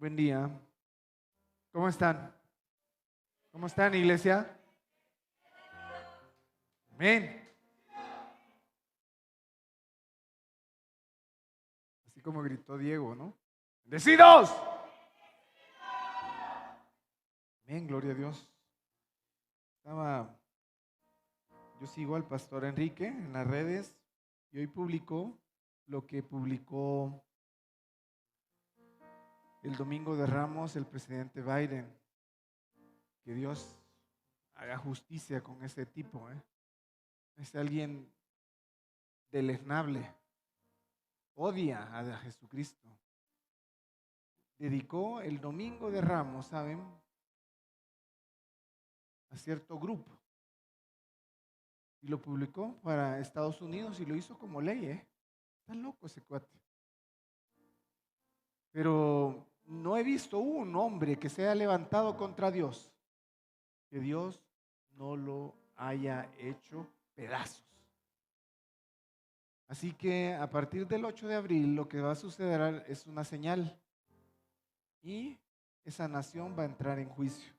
Buen día. ¿Cómo están? ¿Cómo están, iglesia? Amén. Así como gritó Diego, ¿no? ¡Bendecidos! Amén, gloria a Dios. Yo sigo al pastor Enrique en las redes y hoy publicó lo que publicó el domingo de Ramos el presidente Biden. Que Dios haga justicia con ese tipo, ¿eh? Es alguien deleznable. Odia a Jesucristo. Dedicó el domingo de Ramos, ¿saben? A cierto grupo. Y lo publicó para Estados Unidos y lo hizo como ley, ¿eh? Está loco ese cuate. Pero no he visto un hombre que se haya levantado contra Dios, que Dios no lo haya hecho pedazos. Así que a partir del 8 de abril lo que va a suceder es una señal y esa nación va a entrar en juicio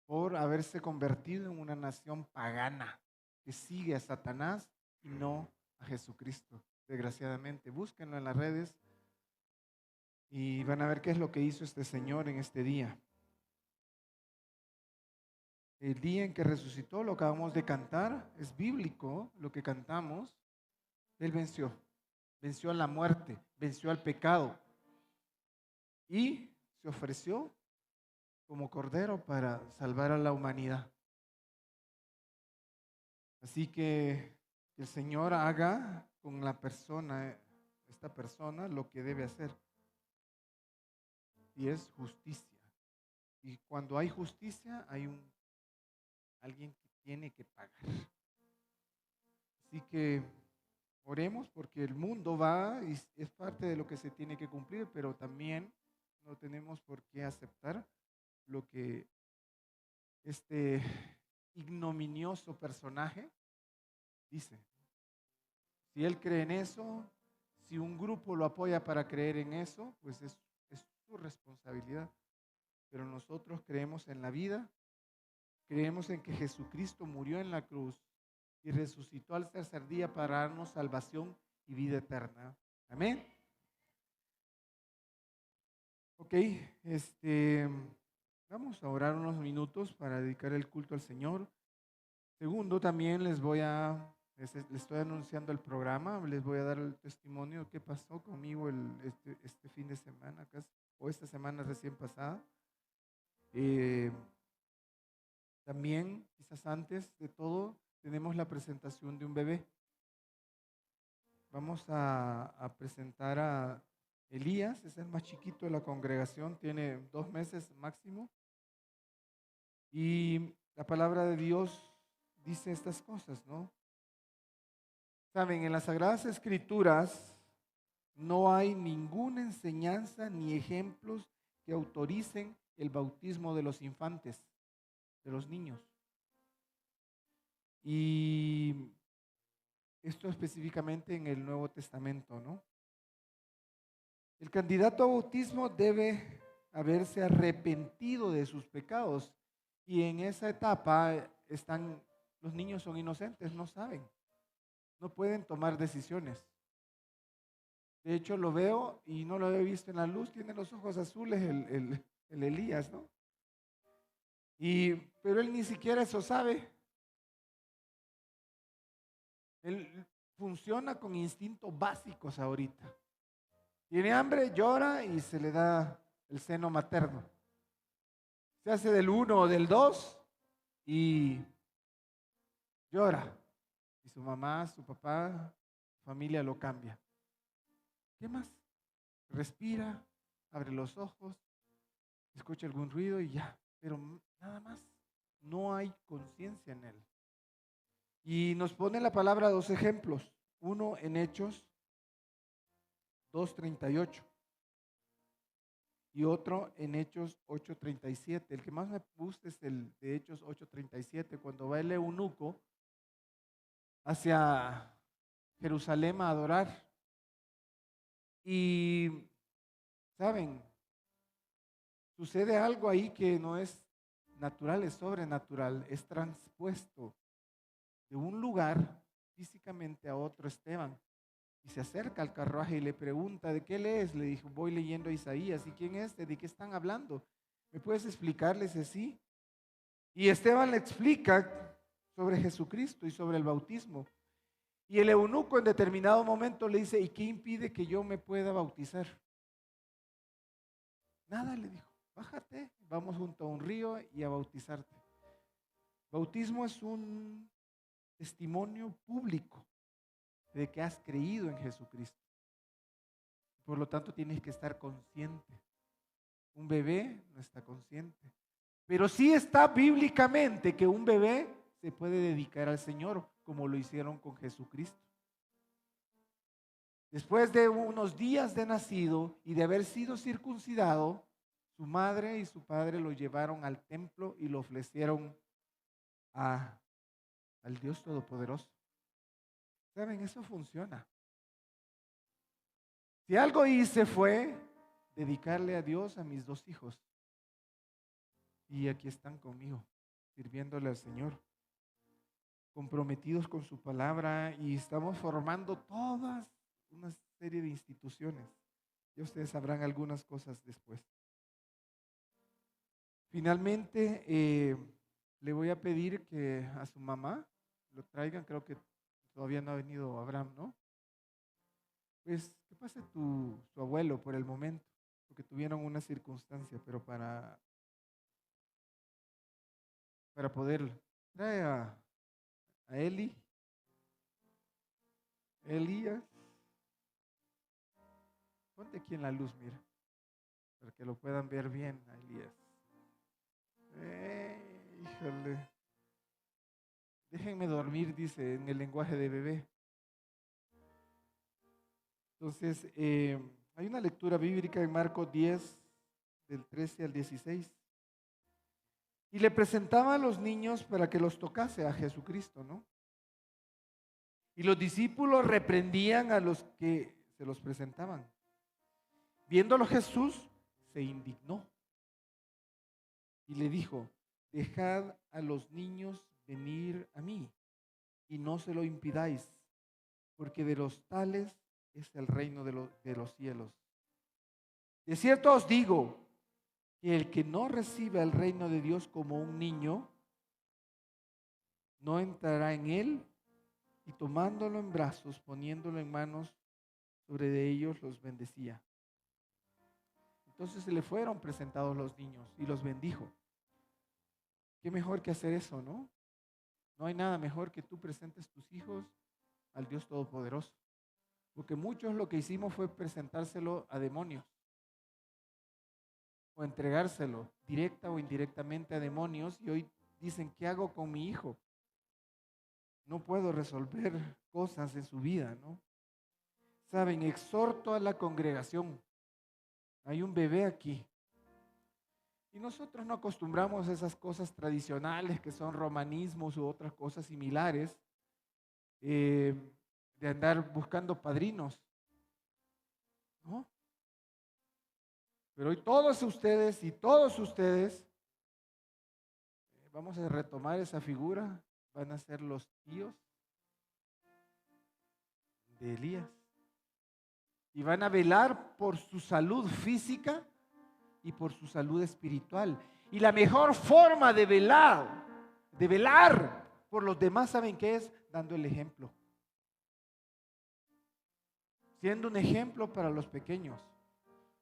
por haberse convertido en una nación pagana que sigue a Satanás y no a Jesucristo. Desgraciadamente, búsquenlo en las redes y van a ver qué es lo que hizo este señor en este día. El día en que resucitó, lo acabamos de cantar, es bíblico lo que cantamos. Él venció a la muerte, venció al pecado y se ofreció como cordero para salvar a la humanidad. Así que el Señor haga con la persona, esta persona, lo que debe hacer. Y es justicia. Y cuando hay justicia, hay alguien que tiene que pagar. Así que oremos porque el mundo va y es parte de lo que se tiene que cumplir, pero también no tenemos por qué aceptar lo que este ignominioso personaje dice. Si él cree en eso, si un grupo lo apoya para creer en eso, pues es su responsabilidad. Pero nosotros creemos en la vida, creemos en que Jesucristo murió en la cruz y resucitó al tercer día para darnos salvación y vida eterna. Amén. Ok, vamos a orar unos minutos para dedicar el culto al Señor. Segundo, también les estoy anunciando el programa, les voy a dar el testimonio de qué pasó conmigo este fin de semana, o esta semana recién pasada. Eh, También, quizás antes de todo, tenemos la presentación de un bebé. Vamos a presentar a Elías, es el más chiquito de la congregación, tiene 2 meses máximo. Y la palabra de Dios dice estas cosas, ¿no? Saben, en las Sagradas Escrituras no hay ninguna enseñanza ni ejemplos que autoricen el bautismo de los infantes, de los niños. Y esto específicamente en el Nuevo Testamento, ¿no? El candidato a bautismo debe haberse arrepentido de sus pecados y en esa etapa los niños son inocentes, no saben, no pueden tomar decisiones. De hecho, lo veo y no lo había visto en la luz, tiene los ojos azules el Elías, ¿no? Pero él ni siquiera eso sabe. Él funciona con instintos básicos ahorita. Tiene hambre, llora y se le da el seno materno. Se hace del 1 o del 2 y llora. Y su mamá, su papá, su familia lo cambia. ¿Qué más? Respira, abre los ojos, escucha algún ruido y ya. Pero nada más. No hay conciencia en él. Y nos pone la palabra 2 ejemplos. Uno en Hechos 2:38 y otro en Hechos 8:37. El que más me gusta es el de Hechos 8:37, cuando va el eunuco hacia Jerusalén a adorar. Y ¿Saben? Sucede algo ahí que no es natural, es sobrenatural, es transpuesto de un lugar físicamente a otro Esteban. Y se acerca al carruaje y le pregunta, ¿de qué lees? Le dijo, voy leyendo a Isaías. ¿Y quién es? ¿De qué están hablando? ¿Me puedes explicarles así? Y Esteban le explica sobre Jesucristo y sobre el bautismo. Y el eunuco en determinado momento le dice, ¿y qué impide que yo me pueda bautizar? Nada, le dijo, bájate, vamos junto a un río y a bautizarte. Bautismo es un testimonio público de que has creído en Jesucristo. Por lo tanto, tienes que estar consciente. Un bebé no está consciente. Pero sí está bíblicamente que un bebé se puede dedicar al Señor, como lo hicieron con Jesucristo. Después de unos días de nacido y de haber sido circuncidado, su madre y su padre lo llevaron al templo y lo ofrecieron al Dios Todopoderoso. ¿Saben? Eso funciona. Si algo hice fue dedicarle a Dios a mis dos hijos. Y aquí están conmigo, sirviéndole al Señor, comprometidos con su palabra, y estamos formando todas una serie de instituciones. Y ustedes sabrán algunas cosas después. Finalmente, le voy a pedir que a su mamá lo traigan. Creo que todavía no ha venido Abraham, ¿no? Pues que pase su abuelo por el momento, porque tuvieron una circunstancia, pero para poder traer a Elías, ponte aquí en la luz, mira, para que lo puedan ver bien a Elías. Híjole, déjenme dormir, dice en el lenguaje de bebé. Entonces, hay una lectura bíblica en Marcos 10, del 13 al 16. Y le presentaba a los niños para que los tocase a Jesucristo, ¿no? Y los discípulos reprendían a los que se los presentaban. Viéndolo Jesús, se indignó y le dijo, dejad a los niños venir a mí y no se lo impidáis, porque de los tales es el reino de los cielos. De cierto os digo que el que no recibe el reino de Dios como un niño, no entrará en él. Y tomándolo en brazos, poniéndolo en manos, sobre de ellos los bendecía. Entonces se le fueron presentados los niños y los bendijo. Qué mejor que hacer eso, ¿no? No hay nada mejor que tú presentes tus hijos al Dios Todopoderoso. Porque muchos lo que hicimos fue presentárselo a demonios o entregárselo directa o indirectamente a demonios, y hoy dicen, ¿qué hago con mi hijo? No puedo resolver cosas en su vida, ¿no? Saben, exhorto a la congregación. Hay un bebé aquí. Y nosotros no acostumbramos a esas cosas tradicionales que son romanismos u otras cosas similares, de andar buscando padrinos, ¿no? Pero hoy todos ustedes, vamos a retomar esa figura, van a ser los tíos de Elías. Y van a velar por su salud física y por su salud espiritual. Y la mejor forma de velar por los demás, ¿saben qué es? Dando el ejemplo. Siendo un ejemplo para los pequeños,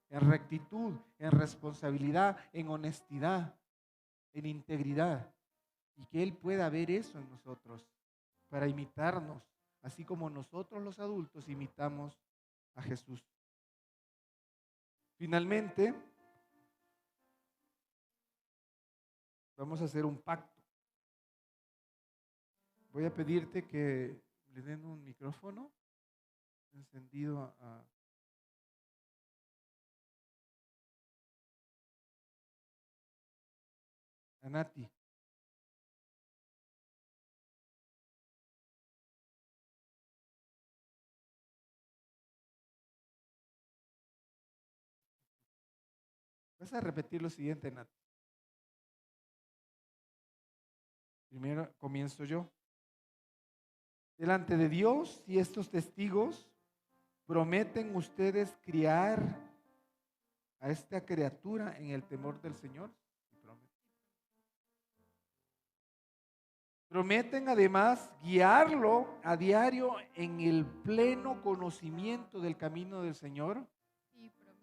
en rectitud, en responsabilidad, en honestidad, en integridad. Y que Él pueda ver eso en nosotros, para imitarnos, así como nosotros los adultos imitamos a Jesús. Finalmente, vamos a hacer un pacto. Voy a pedirte que le den un micrófono encendido a Nati. Vas a repetir lo siguiente, Nat. Primero comienzo yo. Delante de Dios y estos testigos, ¿prometen ustedes criar a esta criatura en el temor del Señor? Sí, prometen. Prometen además guiarlo a diario en el pleno conocimiento del camino del Señor. Sí, prometo.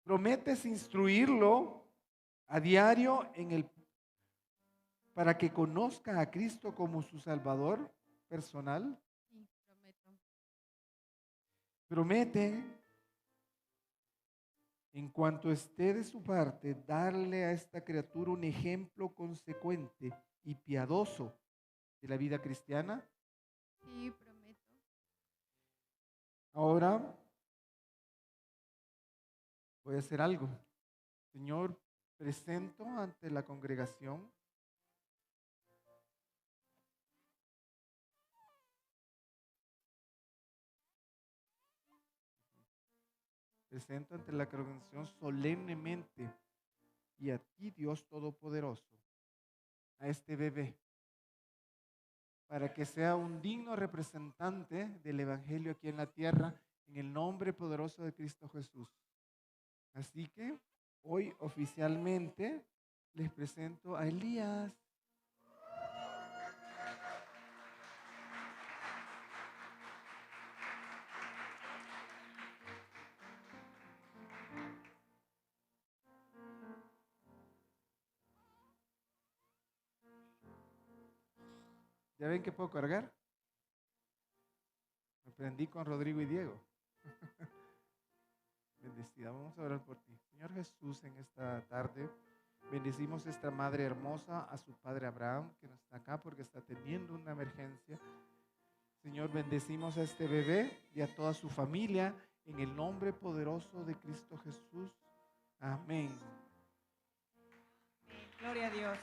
Prometes instruirlo a diario para que conozca a Cristo como su Salvador personal. Sí, prometo. Promete, en cuanto esté de su parte, darle a esta criatura un ejemplo consecuente y piadoso de la vida cristiana. Sí, prometo. Ahora voy a hacer algo. Señor, presento ante la congregación solemnemente y a ti, Dios Todopoderoso, a este bebé, para que sea un digno representante del Evangelio aquí en la tierra, en el nombre poderoso de Cristo Jesús. Así que hoy oficialmente les presento a Elías. ¿Ya ven que puedo cargar? Me prendí con Rodrigo y Diego. Bendecida, vamos a orar por ti. Señor Jesús, en esta tarde bendecimos a esta madre hermosa, a su padre Abraham, que no está acá porque está teniendo una emergencia. Señor, bendecimos a este bebé y a toda su familia en el nombre poderoso de Cristo Jesús. Amén. Gloria a Dios.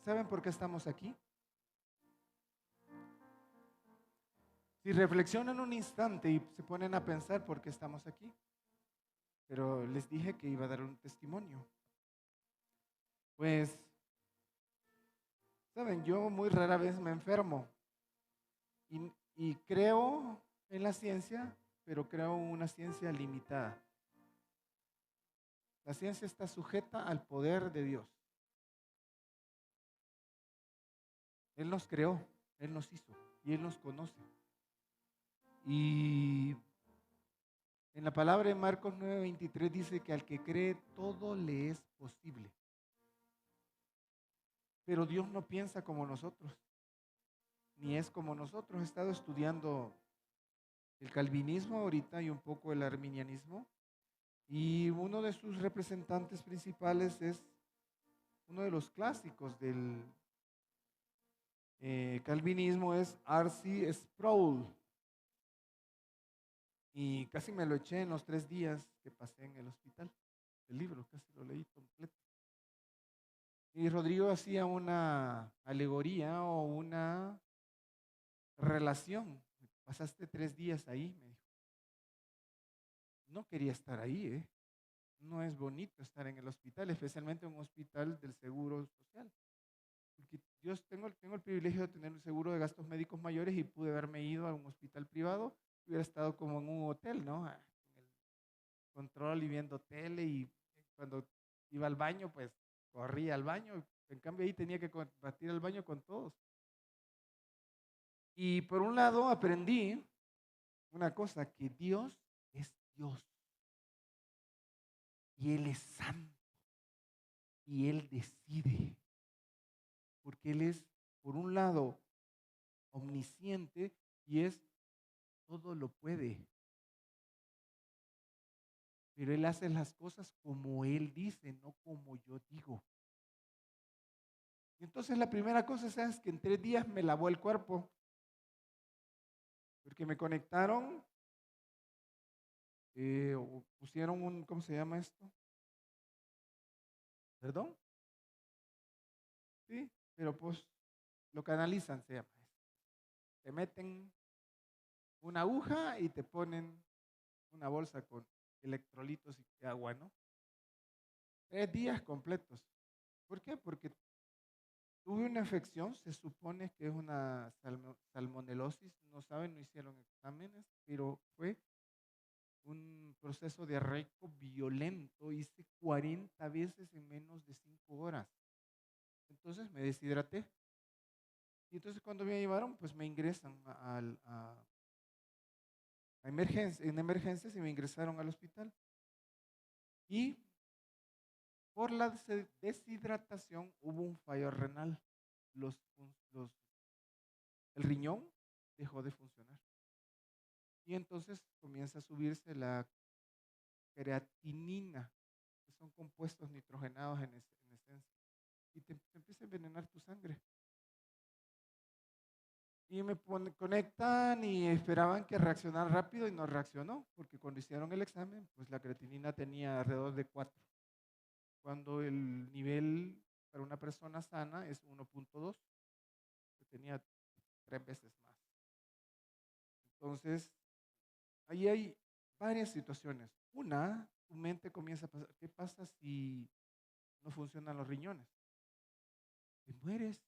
¿Saben por qué estamos aquí? Si reflexionan un instante y se ponen a pensar por qué estamos aquí, pero les dije que iba a dar un testimonio. Pues, saben, yo muy rara vez me enfermo y creo en la ciencia, pero creo en una ciencia limitada. La ciencia está sujeta al poder de Dios. Él nos creó, Él nos hizo y Él nos conoce. Y en la palabra de Marcos 9:23 dice que al que cree todo le es posible. Pero Dios no piensa como nosotros, ni es como nosotros. He estado estudiando el calvinismo ahorita y un poco el arminianismo. Y uno de sus representantes principales es uno de los clásicos del calvinismo, es R.C. Sproul. Y casi me lo eché en los 3 días que pasé en el hospital. El libro casi lo leí completo. Y Rodrigo hacía una alegoría o una relación. Pasaste 3 días ahí, me dijo. No quería estar ahí, ¿eh? No es bonito estar en el hospital, especialmente en un hospital del Seguro Social. Porque yo tengo el privilegio de tener un seguro de gastos médicos mayores y pude haberme ido a un hospital privado. Hubiera estado como en un hotel, ¿no? En el control y viendo tele, y cuando iba al baño, pues corría al baño. En cambio ahí tenía que compartir el baño con todos. Y por un lado aprendí una cosa, que Dios es Dios. Y Él es santo. Y Él decide. Porque Él es, por un lado, omnisciente y es todo lo puede. Pero Él hace las cosas como Él dice, no como yo digo. Y entonces la primera cosa, ¿sabes? Que en 3 días me lavó el cuerpo. Porque me conectaron, o pusieron ¿cómo se llama esto? ¿Perdón? Sí, pero pues lo canalizan, se llama. Te meten una aguja y te ponen una bolsa con electrolitos y agua, ¿no? 3 días completos. ¿Por qué? Porque tuve una infección, se supone que es una salmonelosis, no saben, no hicieron exámenes, pero fue un proceso diarreico violento, hice 40 veces en menos de 5 horas. Entonces me deshidraté. Y entonces cuando me llevaron, pues me ingresan a en emergencias y me ingresaron al hospital. Y por la deshidratación hubo un fallo renal. Los, los, el riñón dejó de funcionar. Y entonces comienza a subirse la creatinina, que son compuestos nitrogenados en esencia. Y te empieza a envenenar tu sangre. Y me conectan y esperaban que reaccionara rápido y no reaccionó, porque cuando hicieron el examen, pues la creatinina tenía alrededor de 4, cuando el nivel para una persona sana es 1.2, que tenía 3 veces más. Entonces, ahí hay varias situaciones. Una, tu mente comienza a pasar, ¿qué pasa si no funcionan los riñones? Te mueres.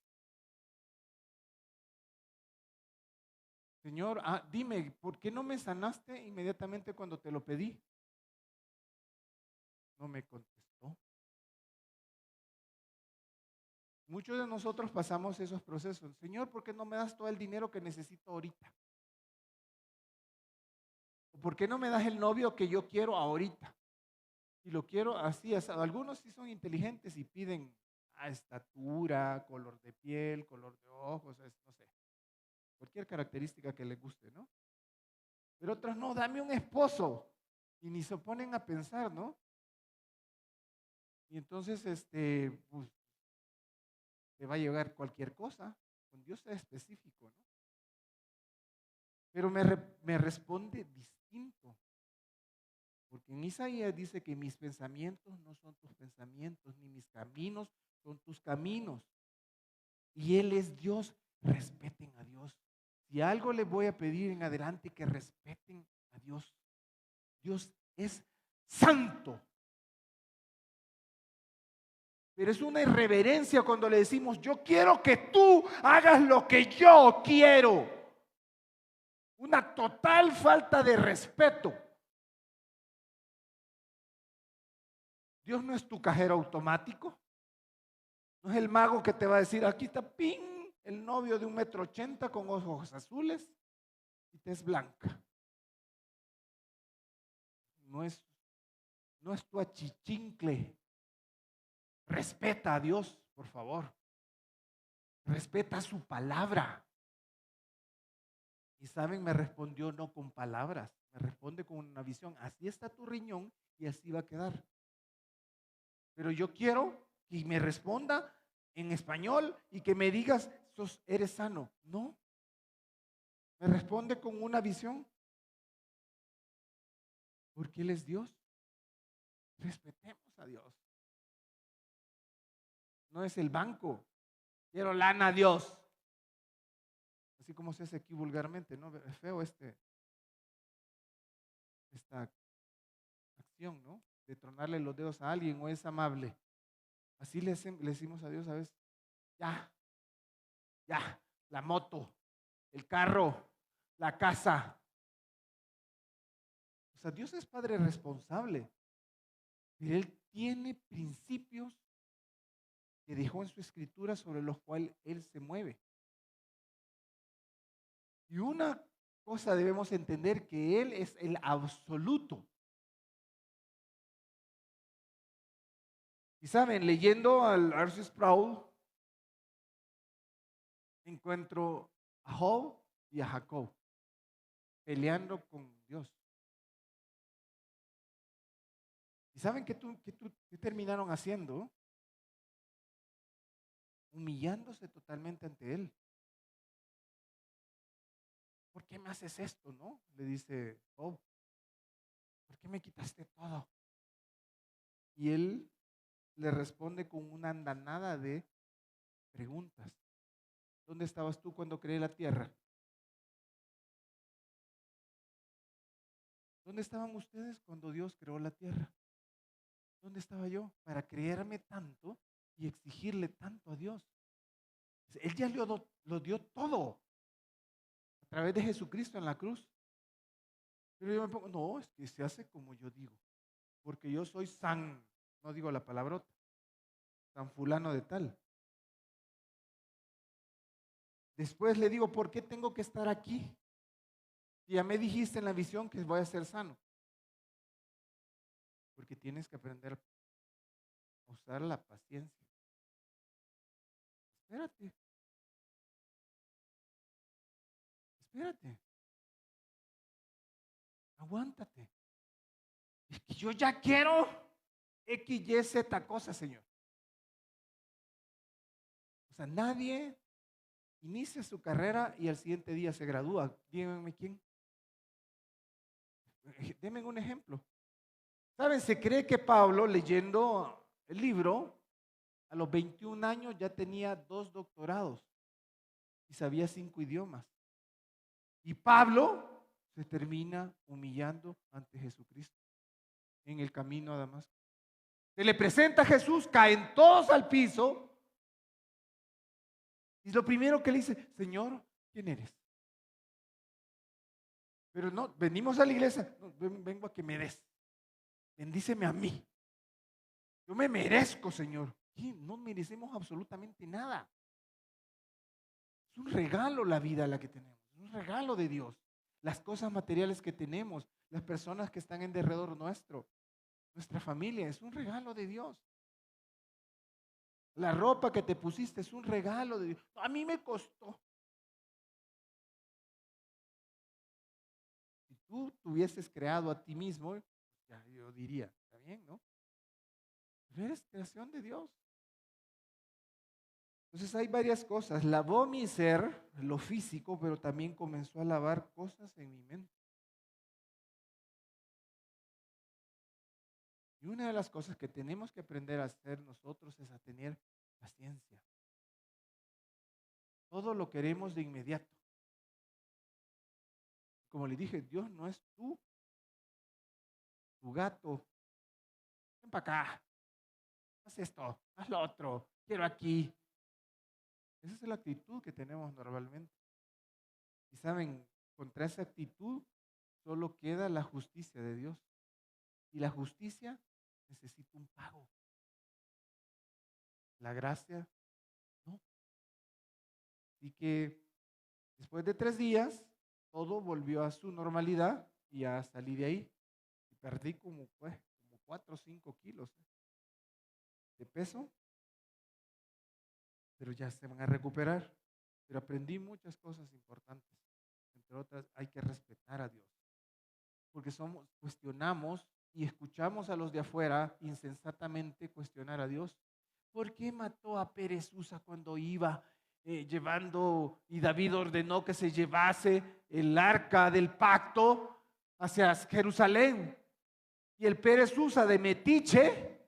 Señor, dime, ¿por qué no me sanaste inmediatamente cuando te lo pedí? No me contestó. Muchos de nosotros pasamos esos procesos. Señor, ¿por qué no me das todo el dinero que necesito ahorita? ¿O por qué no me das el novio que yo quiero ahorita? Y lo quiero así, asado. Algunos sí son inteligentes y piden estatura, color de piel, color de ojos, no sé, cualquier característica que les guste, ¿no? Pero otros no, dame un esposo. Y ni se ponen a pensar, ¿no? Y entonces, pues, te va a llegar cualquier cosa. Con Dios es específico, ¿no? Pero me responde distinto. Porque en Isaías dice que mis pensamientos no son tus pensamientos, ni mis caminos son tus caminos. Y Él es Dios, respeten a Dios. Si algo les voy a pedir en adelante, que respeten a Dios. Dios es santo. Pero es una irreverencia cuando le decimos, yo quiero que tú hagas lo que yo quiero. Una total falta de respeto. Dios no es tu cajero automático. No es el mago que te va a decir, aquí está ping, el novio de 1,80 m con ojos azules y tez blanca. No es tu achichincle. Respeta a Dios, por favor. Respeta su palabra. Y saben, me respondió no con palabras, me responde con una visión. Así está tu riñón y así va a quedar. Pero yo quiero que me responda en español y que me digas, eres sano. No. Me responde con una visión. Porque Él es Dios. Respetemos a Dios. No es el banco. Quiero lana a Dios. Así como se hace aquí vulgarmente, ¿no? Es feo esta acción, ¿no? De tronarle los dedos a alguien, o es amable. Así le decimos a Dios a veces. Ya, la moto, el carro, la casa. O sea, Dios es Padre responsable. Pero Él tiene principios que dejó en su escritura sobre los cuales Él se mueve. Y una cosa debemos entender, que Él es el absoluto. Y saben, leyendo al R.C. Sproul, encuentro a Job y a Jacob peleando con Dios. ¿Y saben qué terminaron haciendo? Humillándose totalmente ante Él. ¿por qué me haces esto, no? Le dice Job, ¿por qué me quitaste todo? Y él le responde con una andanada de preguntas. ¿Dónde estabas tú cuando creé la tierra? ¿Dónde estaban ustedes cuando Dios creó la tierra? ¿Dónde estaba yo para creerme tanto y exigirle tanto a Dios? Él ya lo dio todo a través de Jesucristo en la cruz. Pero yo me pongo, no, es que se hace como yo digo, porque yo soy san, no digo la palabrota, san fulano de tal. Después le digo, ¿por qué tengo que estar aquí? Y ya me dijiste en la visión que voy a ser sano. Porque tienes que aprender a usar la paciencia. Espérate, espérate, aguántate. Es que yo ya quiero X, Y, Z cosa, Señor. O sea, nadie inicia su carrera y al siguiente día se gradúa. Díganme quién. Denme un ejemplo. ¿Saben? Se cree que Pablo, leyendo el libro, a los 21 años ya tenía 2 doctorados y sabía 5 idiomas. Y Pablo se termina humillando ante Jesucristo en el camino a Damasco. Se le presenta a Jesús, caen todos al piso. Y lo primero que le dice, Señor, ¿quién eres? Pero no, venimos a la iglesia, no, vengo a que me des. Bendíceme a mí. Yo me merezco, Señor. ¿Qué? No merecemos absolutamente nada. Es un regalo la vida la que tenemos. Es un regalo de Dios. Las cosas materiales que tenemos, las personas que están en derredor nuestro, nuestra familia, es un regalo de Dios. La ropa que te pusiste es un regalo de Dios. A mí me costó. Si tú te hubieses creado a ti mismo, ya yo diría, está bien, ¿no? Pero eres creación de Dios. Entonces hay varias cosas. Lavó mi ser, lo físico, pero también comenzó a lavar cosas en mi mente. Y una de las cosas que tenemos que aprender a hacer nosotros es a tener paciencia. Todo lo queremos de inmediato. Como le dije, Dios no es tu gato. Ven para acá, haz esto, haz lo otro, quiero aquí. Esa es la actitud que tenemos normalmente. Y saben, contra esa actitud solo queda la justicia de Dios. Y la justicia necesita un pago. La gracia, no. Así que después de 3 días, todo volvió a su normalidad y ya salí de ahí. Y perdí como 4 o 5 kilos de peso, pero ya se van a recuperar. Pero aprendí muchas cosas importantes. Entre otras, hay que respetar a Dios. Porque cuestionamos y escuchamos a los de afuera insensatamente cuestionar a Dios. ¿Por qué mató a Perezusa cuando iba llevando y David ordenó que se llevase el arca del pacto hacia Jerusalén? Y el Perezusa de metiche,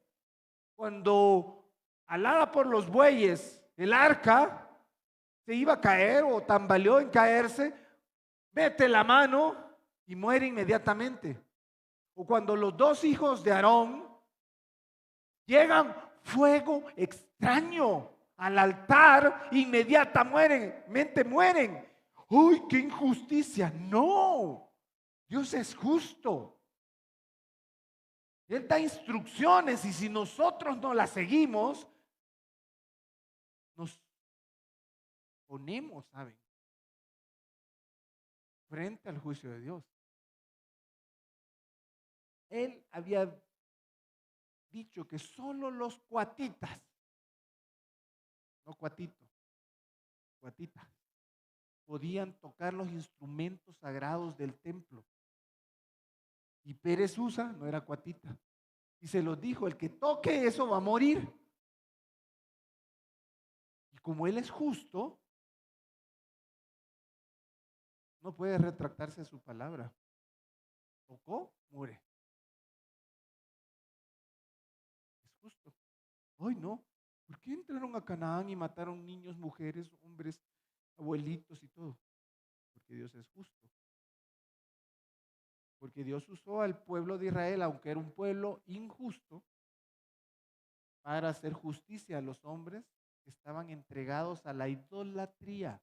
cuando alada por los bueyes el arca se iba a caer o tambaleó en caerse, mete la mano y muere inmediatamente. O cuando los 2 hijos de Aarón llegan fuego extraño al altar, inmediatamente mueren. ¡Uy, qué injusticia! No, Dios es justo. Él da instrucciones y si nosotros no las seguimos, nos ponemos, ¿saben?, frente al juicio de Dios. Él había dicho que solo los cuatitas, no cuatito, cuatitas, podían tocar los instrumentos sagrados del templo. Y Perezusa no era cuatita. Y se los dijo, el que toque eso va a morir. Y como él es justo, No puede retractarse su palabra. Tocó, muere. Es justo. Ay, no. ¿Por qué entraron a Canaán y mataron niños, mujeres, hombres, abuelitos y todo? Porque Dios es justo. Porque Dios usó al pueblo de Israel, aunque era un pueblo injusto, para hacer justicia a los hombres que estaban entregados a la idolatría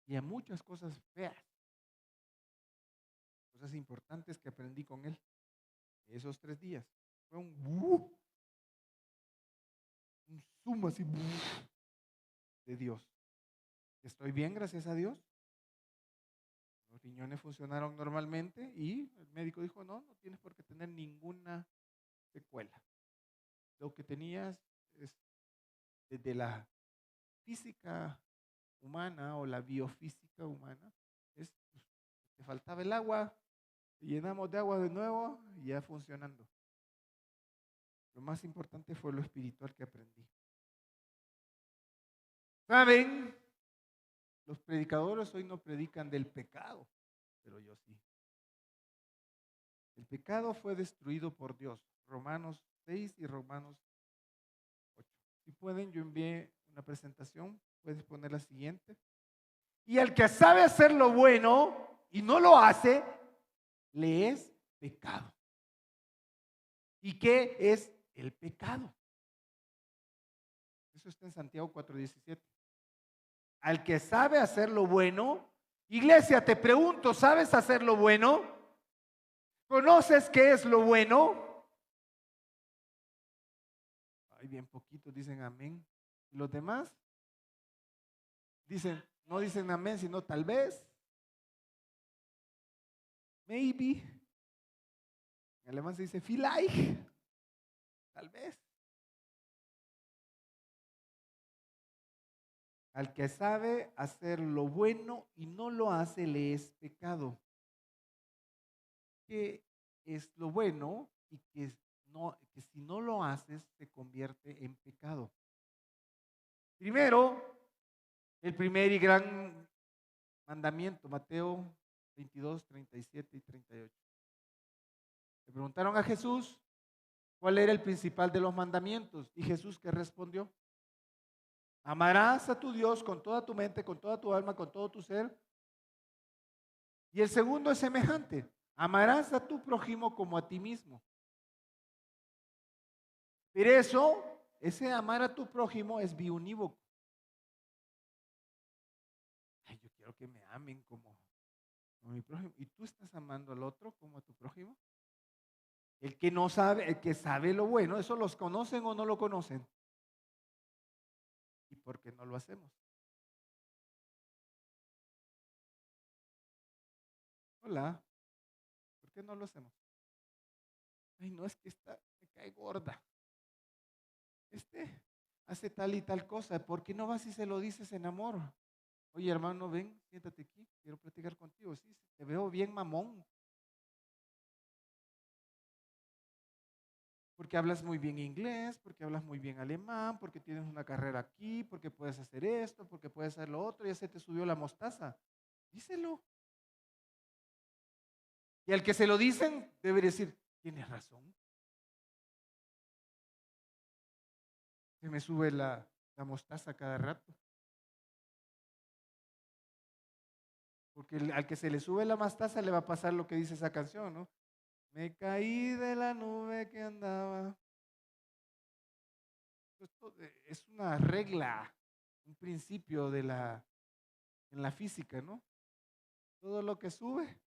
y a muchas cosas feas, cosas importantes que aprendí con él esos 3 días. Fue un zoom así de Dios. Estoy bien, gracias a Dios. Los riñones funcionaron normalmente y el médico dijo, no, no tienes por qué tener ninguna secuela. Lo que tenías es desde la física humana o la biofísica humana, es, pues, te faltaba el agua, te llenamos de agua de nuevo y ya funcionando. Lo más importante fue lo espiritual que aprendí. ¿Saben? Los predicadores hoy no predican del pecado, pero yo sí. El pecado fue destruido por Dios. Romanos 6 y Romanos 8. Si pueden, yo envié una presentación. Puedes poner la siguiente. Y el que sabe hacer lo bueno y no lo hace, le es pecado. ¿Y qué es el pecado? Eso está en Santiago 4:17. Al que sabe hacer lo bueno, iglesia, te pregunto, ¿sabes hacer lo bueno? ¿Conoces qué es lo bueno? Ay, bien poquitos dicen amén. ¿Y los demás? Dicen, no dicen amén, sino tal vez. Maybe. En alemán se dice vielleicht. Tal vez. Al que sabe hacer lo bueno y no lo hace, le es pecado. ¿Qué es lo bueno? Y que si no lo haces, se convierte en pecado. Primero, el primer y gran mandamiento, Mateo 22, 37 y 38. Le preguntaron a Jesús cuál era el principal de los mandamientos. ¿Y Jesús qué respondió? Amarás a tu Dios con toda tu mente, con toda tu alma, con todo tu ser. Y el segundo es semejante. Amarás a tu prójimo como a ti mismo. Pero ese amar a tu prójimo es biunívoco. Ay, yo quiero que me amen como mi prójimo. ¿Y tú estás amando al otro como a tu prójimo? El que no sabe, el que sabe lo bueno, ¿eso los conocen o no lo conocen? ¿Y por qué no lo hacemos? Hola, ¿por qué no lo hacemos? Ay, no, es que esta me cae gorda. Hace tal y tal cosa. ¿Por qué no vas y se lo dices en amor? Oye, hermano, ven, siéntate aquí, quiero platicar contigo. Sí, te veo bien mamón. Porque hablas muy bien inglés, porque hablas muy bien alemán, porque tienes una carrera aquí, porque puedes hacer esto, porque puedes hacer lo otro, ya se te subió la mostaza. Díselo. Y al que se lo dicen, debe decir, tienes razón. Se me sube la mostaza cada rato. Porque al que se le sube la mostaza le va a pasar lo que dice esa canción, ¿no? Me caí de la nube que andaba. Esto es una regla, un principio en la física, ¿no? Todo lo que sube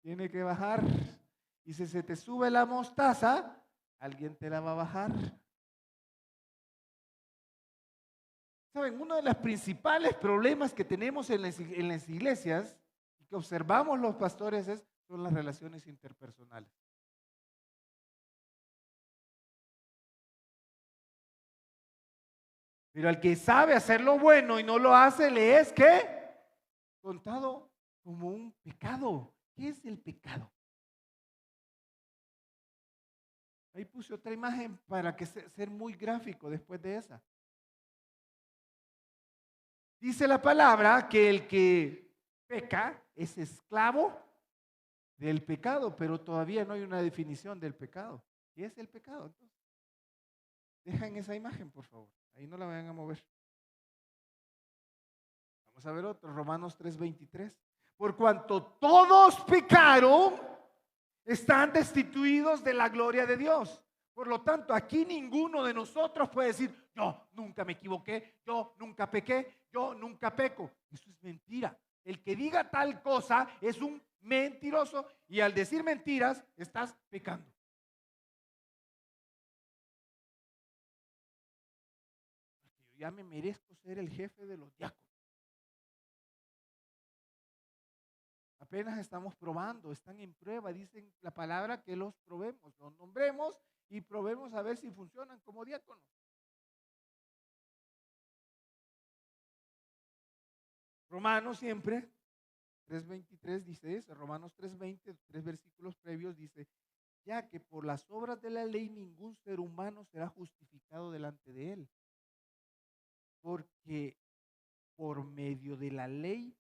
tiene que bajar. Y si se te sube la mostaza, alguien te la va a bajar. ¿Saben? Uno de los principales problemas que tenemos en las iglesias y que observamos los pastores son las relaciones interpersonales. Pero al que sabe hacer lo bueno y no lo hace, le es ¿qué? Contado como un pecado. ¿Qué es el pecado? Ahí puse otra imagen para que ser muy gráfico después de esa. Dice la palabra que el que peca es esclavo del pecado, pero todavía no hay una definición del pecado. ¿Qué es el pecado? Entonces, dejen esa imagen, por favor. Ahí no la vayan a mover. Vamos a ver otro, Romanos 3:23. Por cuanto todos pecaron, están destituidos de la gloria de Dios. Por lo tanto, aquí ninguno de nosotros puede decir, yo nunca me equivoqué, yo nunca pequé, yo nunca peco. Eso es mentira. El que diga tal cosa es un mentiroso y al decir mentiras estás pecando. Yo ya me merezco ser el jefe de los diáconos. Apenas estamos probando, están en prueba, dicen la palabra que los probemos, los nombremos y probemos a ver si funcionan como diáconos. Romanos siempre, 3:23 dice eso, Romanos 3:20, 3 versículos previos dice, ya que por las obras de la ley ningún ser humano será justificado delante de él, porque por medio de la ley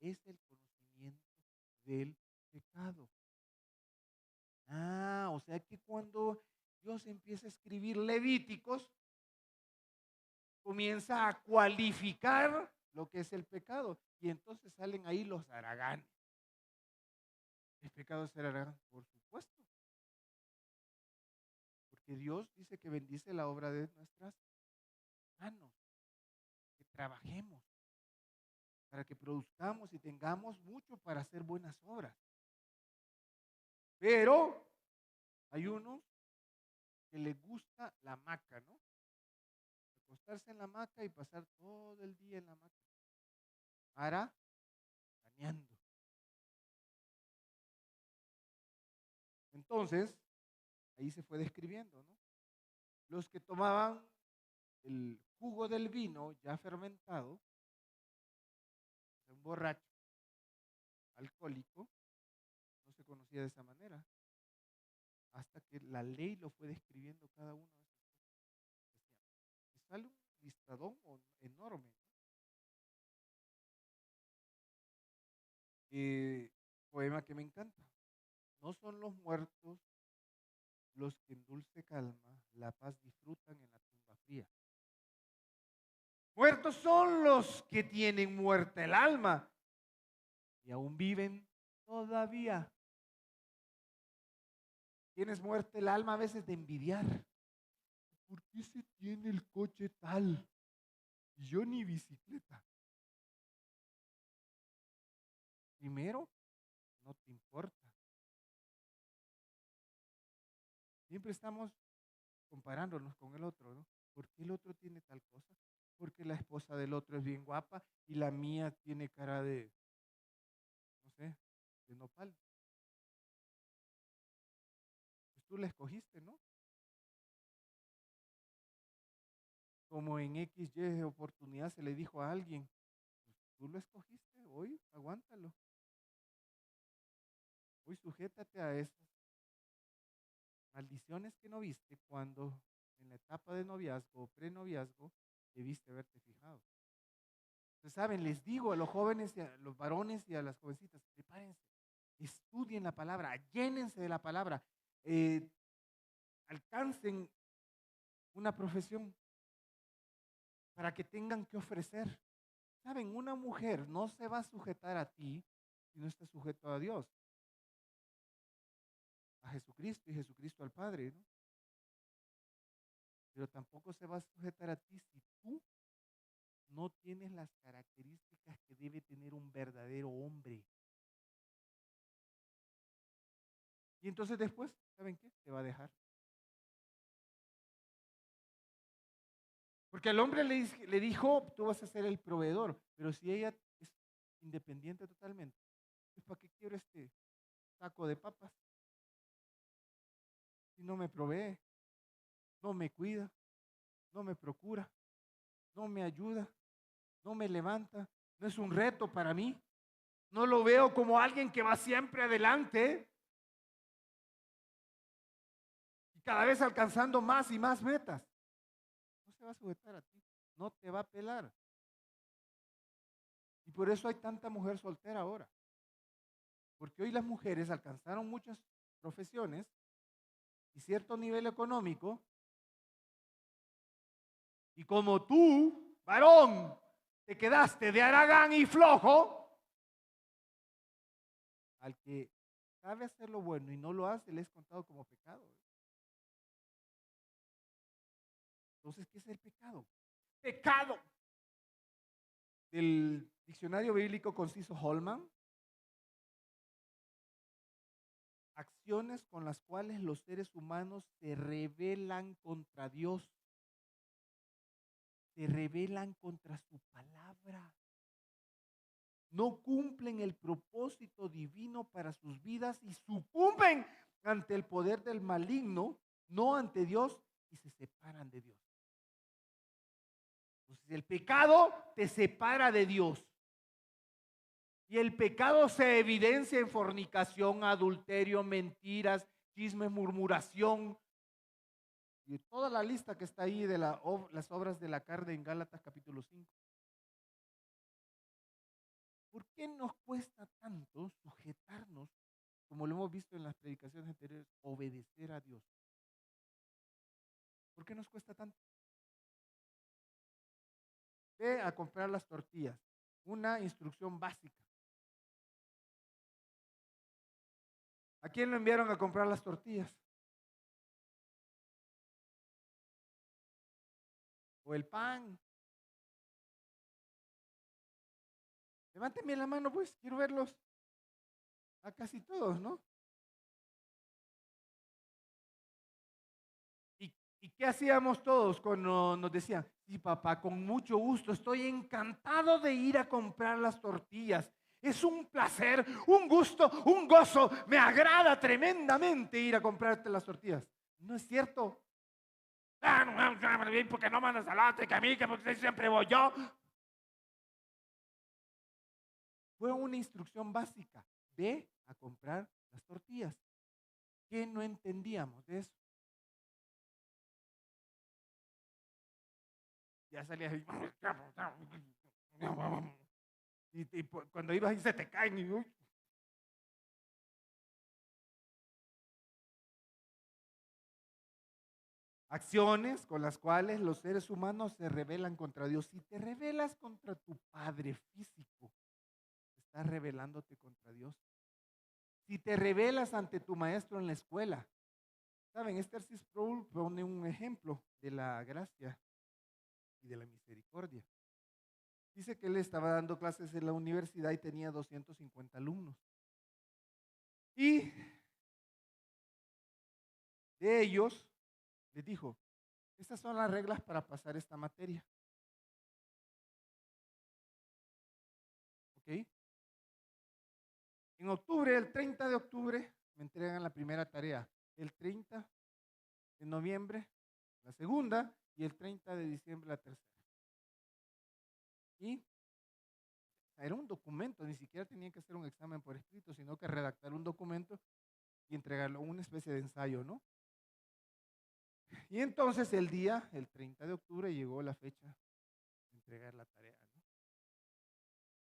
es el conocimiento del pecado. O sea que cuando Dios empieza a escribir Levíticos, comienza a cualificar lo que es el pecado. Y entonces salen ahí los haraganes. ¿El pecado es ser haragán? Por supuesto. Porque Dios dice que bendice la obra de nuestras manos. Que trabajemos. Para que produzcamos y tengamos mucho para hacer buenas obras. Pero hay unos que les gusta la hamaca, ¿no? Acostarse en la hamaca y pasar todo el día en la hamaca. Arañando. Entonces, ahí se fue describiendo, ¿no? Los que tomaban el jugo del vino ya fermentado, un borracho, alcohólico, no se conocía de esa manera, hasta que la ley lo fue describiendo cada uno de esos cosas. Y sale un listadón enorme, ¿no? Poema que me encanta. No son los muertos los que en dulce calma la paz disfrutan en la tumba fría. Muertos son los que tienen muerta el alma y aún viven todavía. Tienes muerta el alma a veces de envidiar. ¿Por qué se tiene el coche tal? Y yo ni bicicleta. Primero, no te importa. Siempre estamos comparándonos con el otro, ¿no? ¿Por qué el otro tiene tal cosa? Porque la esposa del otro es bien guapa y la mía tiene cara de, no sé, de nopal. Pues tú la escogiste, ¿no? Como en XY oportunidad se le dijo a alguien, pues tú lo escogiste, hoy aguántalo. Hoy sujétate a esas maldiciones que no viste cuando en la etapa de noviazgo o prenoviazgo debiste haberte fijado. Ustedes saben, les digo a los jóvenes y a los varones y a las jovencitas, prepárense, estudien la palabra, llénense de la palabra, eh, alcancen una profesión para que tengan que ofrecer. Saben, una mujer no se va a sujetar a ti si no está sujeto a Dios, a Jesucristo y Jesucristo al Padre, ¿no? Pero tampoco se va a sujetar a ti si tú no tienes las características que debe tener un verdadero hombre. Y entonces después, ¿saben qué? Te va a dejar. Porque al hombre le dijo, tú vas a ser el proveedor, pero si ella es independiente totalmente, pues ¿para qué quiero este saco de papas? Si no me provee, no me cuida, no me procura, no me ayuda, no me levanta, no es un reto para mí. No lo veo como alguien que va siempre adelante y cada vez alcanzando más y más metas. No se va a sujetar a ti, no te va a pelar. Y por eso hay tanta mujer soltera ahora. Porque hoy las mujeres alcanzaron muchas profesiones y cierto nivel económico. Y como tú, varón, te quedaste de haragán y flojo, al que sabe hacer lo bueno y no lo hace, le es contado como pecado. Entonces, ¿qué es el pecado? Pecado. Del diccionario bíblico conciso Holman, acciones con las cuales los seres humanos se rebelan contra Dios, se rebelan contra su palabra, no cumplen el propósito divino para sus vidas y sucumben ante el poder del maligno, no ante Dios, y se separan de Dios. Entonces el pecado te separa de Dios. Y el pecado se evidencia en fornicación, adulterio, mentiras, chismes, murmuración. Y toda la lista que está ahí de las obras de la carne en Gálatas capítulo 5. ¿Por qué nos cuesta tanto sujetarnos, como lo hemos visto en las predicaciones anteriores, obedecer a Dios? ¿Por qué nos cuesta tanto? Ve a comprar las tortillas. Una instrucción básica. ¿A quién lo enviaron a comprar las tortillas? ¿O el pan? Levánteme la mano, pues, quiero verlos. A casi todos, ¿no? ¿Y qué hacíamos todos cuando nos decían, sí, papá, con mucho gusto, estoy encantado de ir a comprar las tortillas? Es un placer, un gusto, un gozo. Me agrada tremendamente ir a comprarte las tortillas. ¿No es cierto? Ah, no, porque no mandas al otro, que a mí, que porque siempre voy yo. Fue una instrucción básica. Ve a comprar las tortillas. ¿Qué no entendíamos de eso? Ya salías y cuando ibas y se te caen. Y, acciones con las cuales los seres humanos se rebelan contra Dios. Si te rebelas contra tu padre físico, estás rebelándote contra Dios. Si te rebelas ante tu maestro en la escuela, ¿saben? R.C. Sproul pone un ejemplo de la gracia y de la misericordia. Dice que él estaba dando clases en la universidad y tenía 250 alumnos. Y de ellos les dijo, estas son las reglas para pasar esta materia. ¿Ok? En octubre, el 30 de octubre, me entregan la primera tarea. El 30 de noviembre, la segunda, y el 30 de diciembre, la tercera. Y era un documento, ni siquiera tenían que hacer un examen por escrito, sino que redactar un documento y entregarlo, una especie de ensayo, ¿no? Y entonces el 30 de octubre, llegó la fecha de entregar la tarea, ¿no?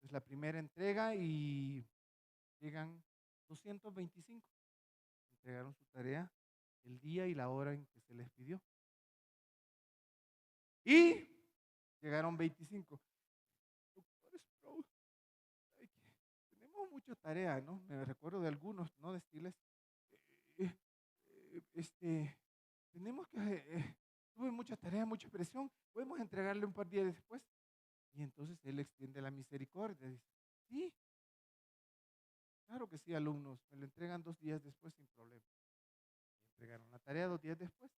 Es la primera entrega y llegan 225. Entregaron su tarea el día y la hora en que se les pidió. Y llegaron 25. Doctor Sproul, tenemos mucha tarea, ¿no? Me recuerdo de algunos, ¿no? Decirles, eh, tenemos que, tuve mucha tarea, mucha presión, podemos entregarle un par de días después. Y entonces él extiende la misericordia. Dice, sí, claro que sí, alumnos, me lo entregan 2 días después sin problema. Me entregaron la tarea 2 días después.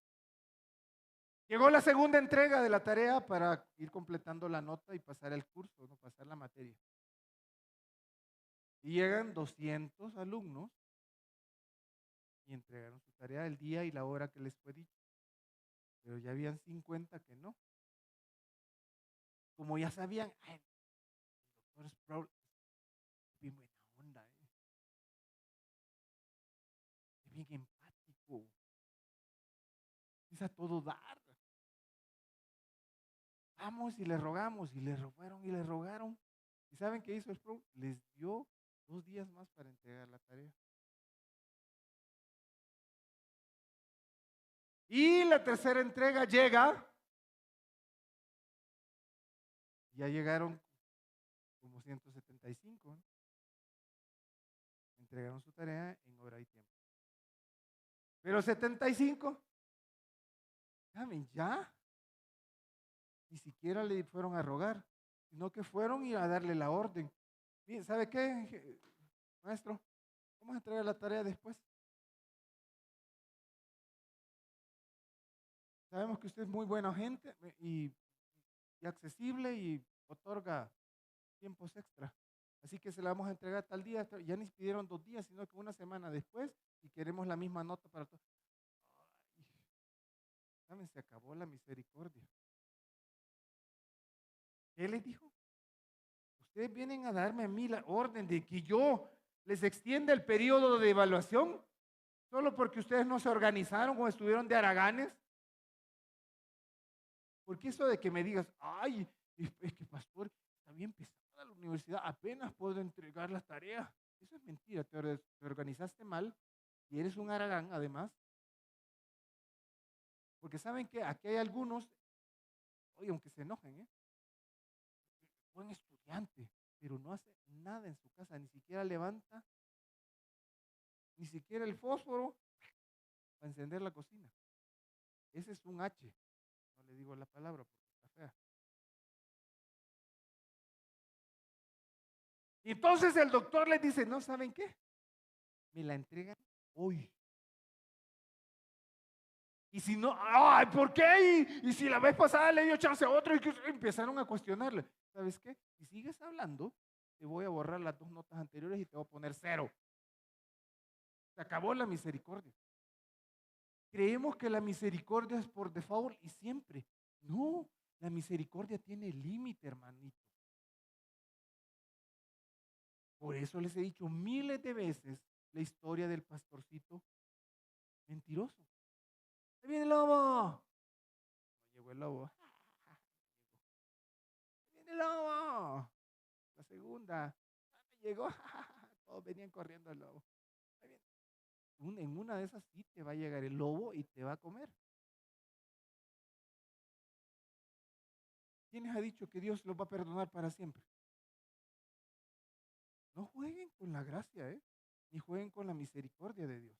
Llegó la segunda entrega de la tarea para ir completando la nota y pasar el curso, no pasar la materia. Y llegan 200 alumnos y entregaron su tarea el día y la hora que les fue dicho. Pero ya habían 50 que no. Como ya sabían, el doctor Sproul es bien buena onda, es bien empático, es a todo dar. Vamos y le rogamos, y le rogaron y le rogaron. ¿Y saben qué hizo el PRO? Les dio 2 días más para entregar la tarea. Y la tercera entrega llega, ya llegaron como 175, ¿no? Entregaron su tarea en hora y tiempo. Pero 75, ¿saben? Ya, ni siquiera le fueron a rogar, sino que fueron y a darle la orden. Mire, ¿sabe qué, maestro? Vamos a entregar la tarea después. Sabemos que usted es muy buena gente y accesible y otorga tiempos extra. Así que se la vamos a entregar tal día. Ya ni pidieron 2 días, sino que una semana después y queremos la misma nota para todos. ¿Saben? Se acabó la misericordia. ¿Qué les dijo? Ustedes vienen a darme a mí la orden de que yo les extienda el periodo de evaluación solo porque ustedes no se organizaron o estuvieron de haraganes. Porque eso de que me digas, ay, es que pastor, está bien pesada la universidad, apenas puedo entregar las tareas. Eso es mentira, te organizaste mal y eres un haragán además. Porque saben que aquí hay algunos, oye, aunque se enojen, buen estudiante, pero no hace nada en su casa, ni siquiera levanta, ni siquiera el fósforo para encender la cocina. Ese es un H, no le digo la palabra porque está fea. Y entonces el doctor les dice, no, ¿saben qué? Me la entregan hoy. Y si no, ay, ¿por qué? Y si la vez pasada le dio chance a otro y que empezaron a cuestionarle. ¿Sabes qué? Si sigues hablando, te voy a borrar las 2 notas anteriores y te voy a poner 0. Se acabó la misericordia. Creemos que la misericordia es por default y siempre. No, la misericordia tiene límite, hermanito. Por eso les he dicho miles de veces la historia del pastorcito mentiroso. ¡Ahí viene el lobo! No llegó el lobo. ¡Ahí viene el lobo! La segunda. Me llegó. Todos venían corriendo al lobo. Ahí viene. En una de esas sí te va a llegar el lobo y te va a comer. ¿Quiénes ha dicho que Dios los va a perdonar para siempre? No jueguen con la gracia, ni jueguen con la misericordia de Dios.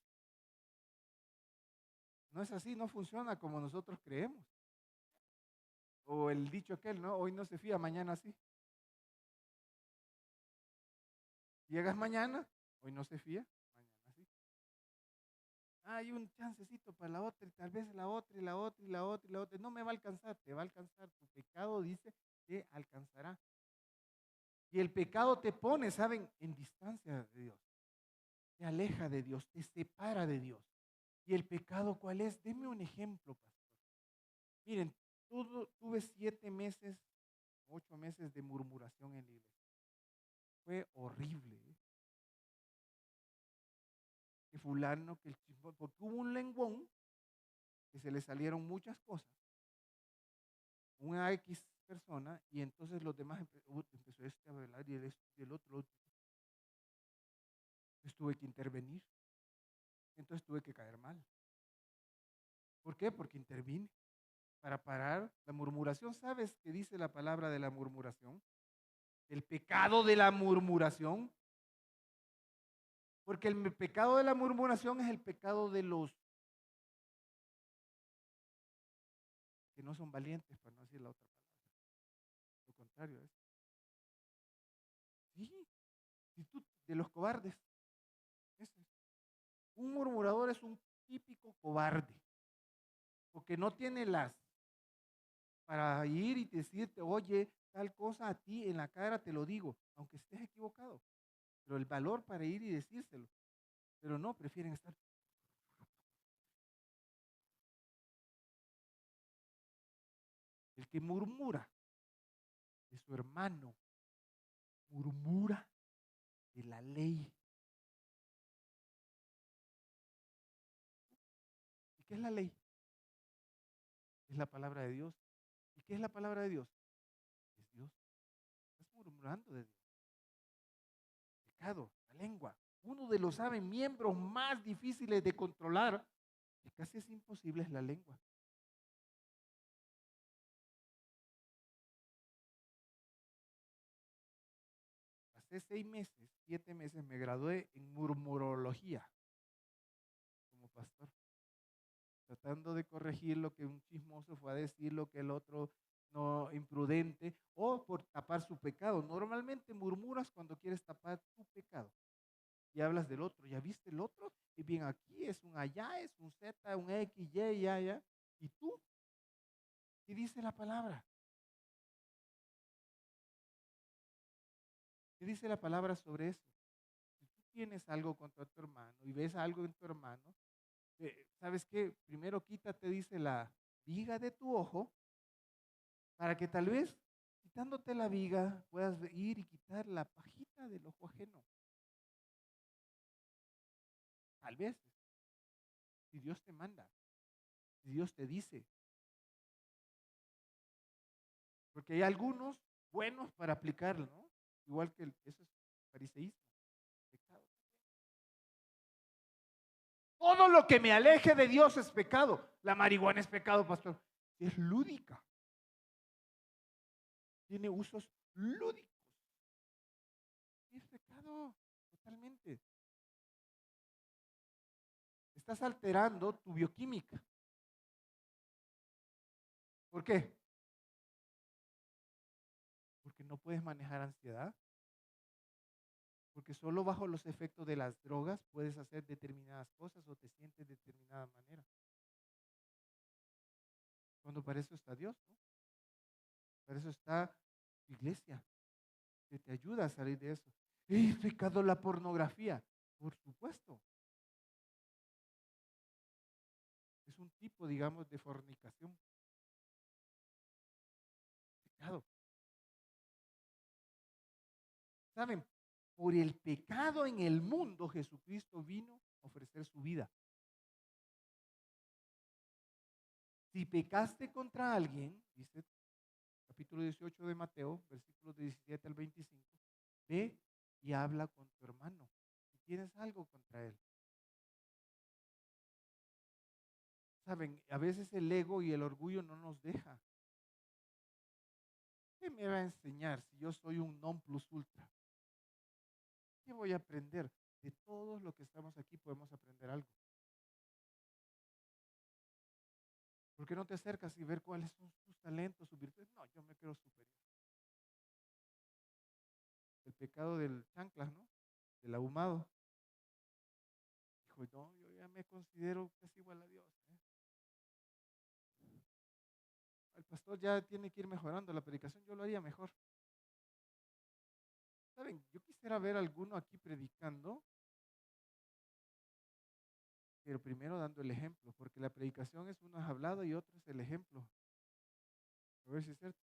No es así, no funciona como nosotros creemos. O el dicho aquel, ¿no? Hoy no se fía, mañana sí. Llegas mañana, hoy no se fía, mañana sí. Hay un chancecito para la otra, y tal vez la otra, y la otra, y la otra, y la otra. No me va a alcanzar, te va a alcanzar. Tu pecado dice, te alcanzará. Y el pecado te pone, ¿saben? En distancia de Dios. Te aleja de Dios, te separa de Dios. ¿Y el pecado cuál es? Deme un ejemplo, pastor. Miren, tuve 7 meses, 8 meses de murmuración en la iglesia. Fue horrible. Que fulano, que el chismón, porque hubo un lenguón que se le salieron muchas cosas, una X persona, y entonces los demás empezó este a hablar y el este y el otro. Entonces tuve que intervenir. Entonces tuve que caer mal. ¿Por qué? Porque intervine para parar la murmuración. ¿Sabes qué dice la palabra de la murmuración? El pecado de la murmuración. Porque el pecado de la murmuración es el pecado de los que no son valientes, para no decir la otra palabra. Lo contrario es. Sí, de los cobardes. Ese es. Un murmurador es un típico cobarde, porque no tiene las para ir y decirte, oye, tal cosa a ti en la cara te lo digo, aunque estés equivocado, pero el valor para ir y decírselo, pero no, prefieren estar. El que murmura de su hermano, murmura de la ley. ¿Y qué es la ley? Es la palabra de Dios. ¿Y qué es la palabra de Dios? Es Dios. Estás murmurando de Dios. pecado, la lengua. Uno de los, ¿saben?, miembros más difíciles de controlar, que casi es imposible, es la lengua. Hace 6 meses, 7 meses, me gradué en murmurología como pastor, tratando de corregir lo que un chismoso fue a decir, lo que el otro no imprudente, o por tapar su pecado. Normalmente murmuras cuando quieres tapar tu pecado y hablas del otro. ¿Ya viste el otro? Y bien, aquí es un allá, es un Z, un X, Y, ya, ya. ¿Y tú? ¿Qué dice la palabra? ¿Qué dice la palabra sobre eso? Si tú tienes algo contra tu hermano y ves algo en tu hermano, ¿sabes qué? Primero quítate, dice, la viga de tu ojo, para que tal vez quitándote la viga puedas ir y quitar la pajita del ojo ajeno. Tal vez, si Dios te manda, si Dios te dice. Porque hay algunos buenos para aplicarlo, ¿no? Igual que eso es fariseísmo, pecado. Todo lo que me aleje de Dios es pecado. La marihuana es pecado, pastor. Es lúdica. Tiene usos lúdicos. Es pecado, totalmente. Estás alterando tu bioquímica. ¿Por qué? Porque no puedes manejar ansiedad. Porque solo bajo los efectos de las drogas puedes hacer determinadas cosas o te sientes de determinada manera. Cuando para eso está Dios, ¿no? Para eso está tu iglesia, que te ayuda a salir de eso. ¿Es pecado la pornografía? Por supuesto. Es un tipo, digamos, de fornicación. Pecado. ¿Saben? Por el pecado en el mundo, Jesucristo vino a ofrecer su vida. Si pecaste contra alguien, dice capítulo 18 de Mateo, versículos de 17 al 25, ve y habla con tu hermano. Si tienes algo contra él. Saben, a veces el ego y el orgullo no nos deja. ¿Qué me va a enseñar si yo soy un non plus ultra? ¿Qué voy a aprender? De todos los que estamos aquí podemos aprender algo. ¿Por qué no te acercas y ver cuáles son tus talentos, sus virtudes? No, yo me creo superior. El pecado del chanclas, ¿no? Del ahumado. Dijo, no, yo ya me considero casi igual a Dios, ¿eh? El pastor ya tiene que ir mejorando la predicación, yo lo haría mejor. ¿Saben? Yo quisiera ver a alguno aquí predicando, pero primero dando el ejemplo, porque la predicación es uno es hablado y otro es el ejemplo. A ver si es cierto.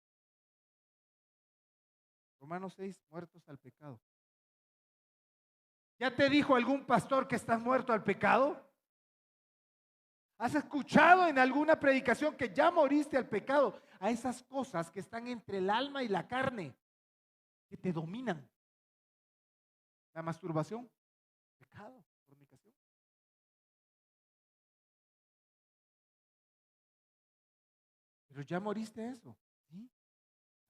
Romanos 6, muertos al pecado. ¿Ya te dijo algún pastor que estás muerto al pecado? ¿Has escuchado en alguna predicación que ya moriste al pecado? A esas cosas que están entre el alma y la carne, que te dominan. La masturbación, pecado, fornicación. Pero ya moriste a eso. ¿Sí?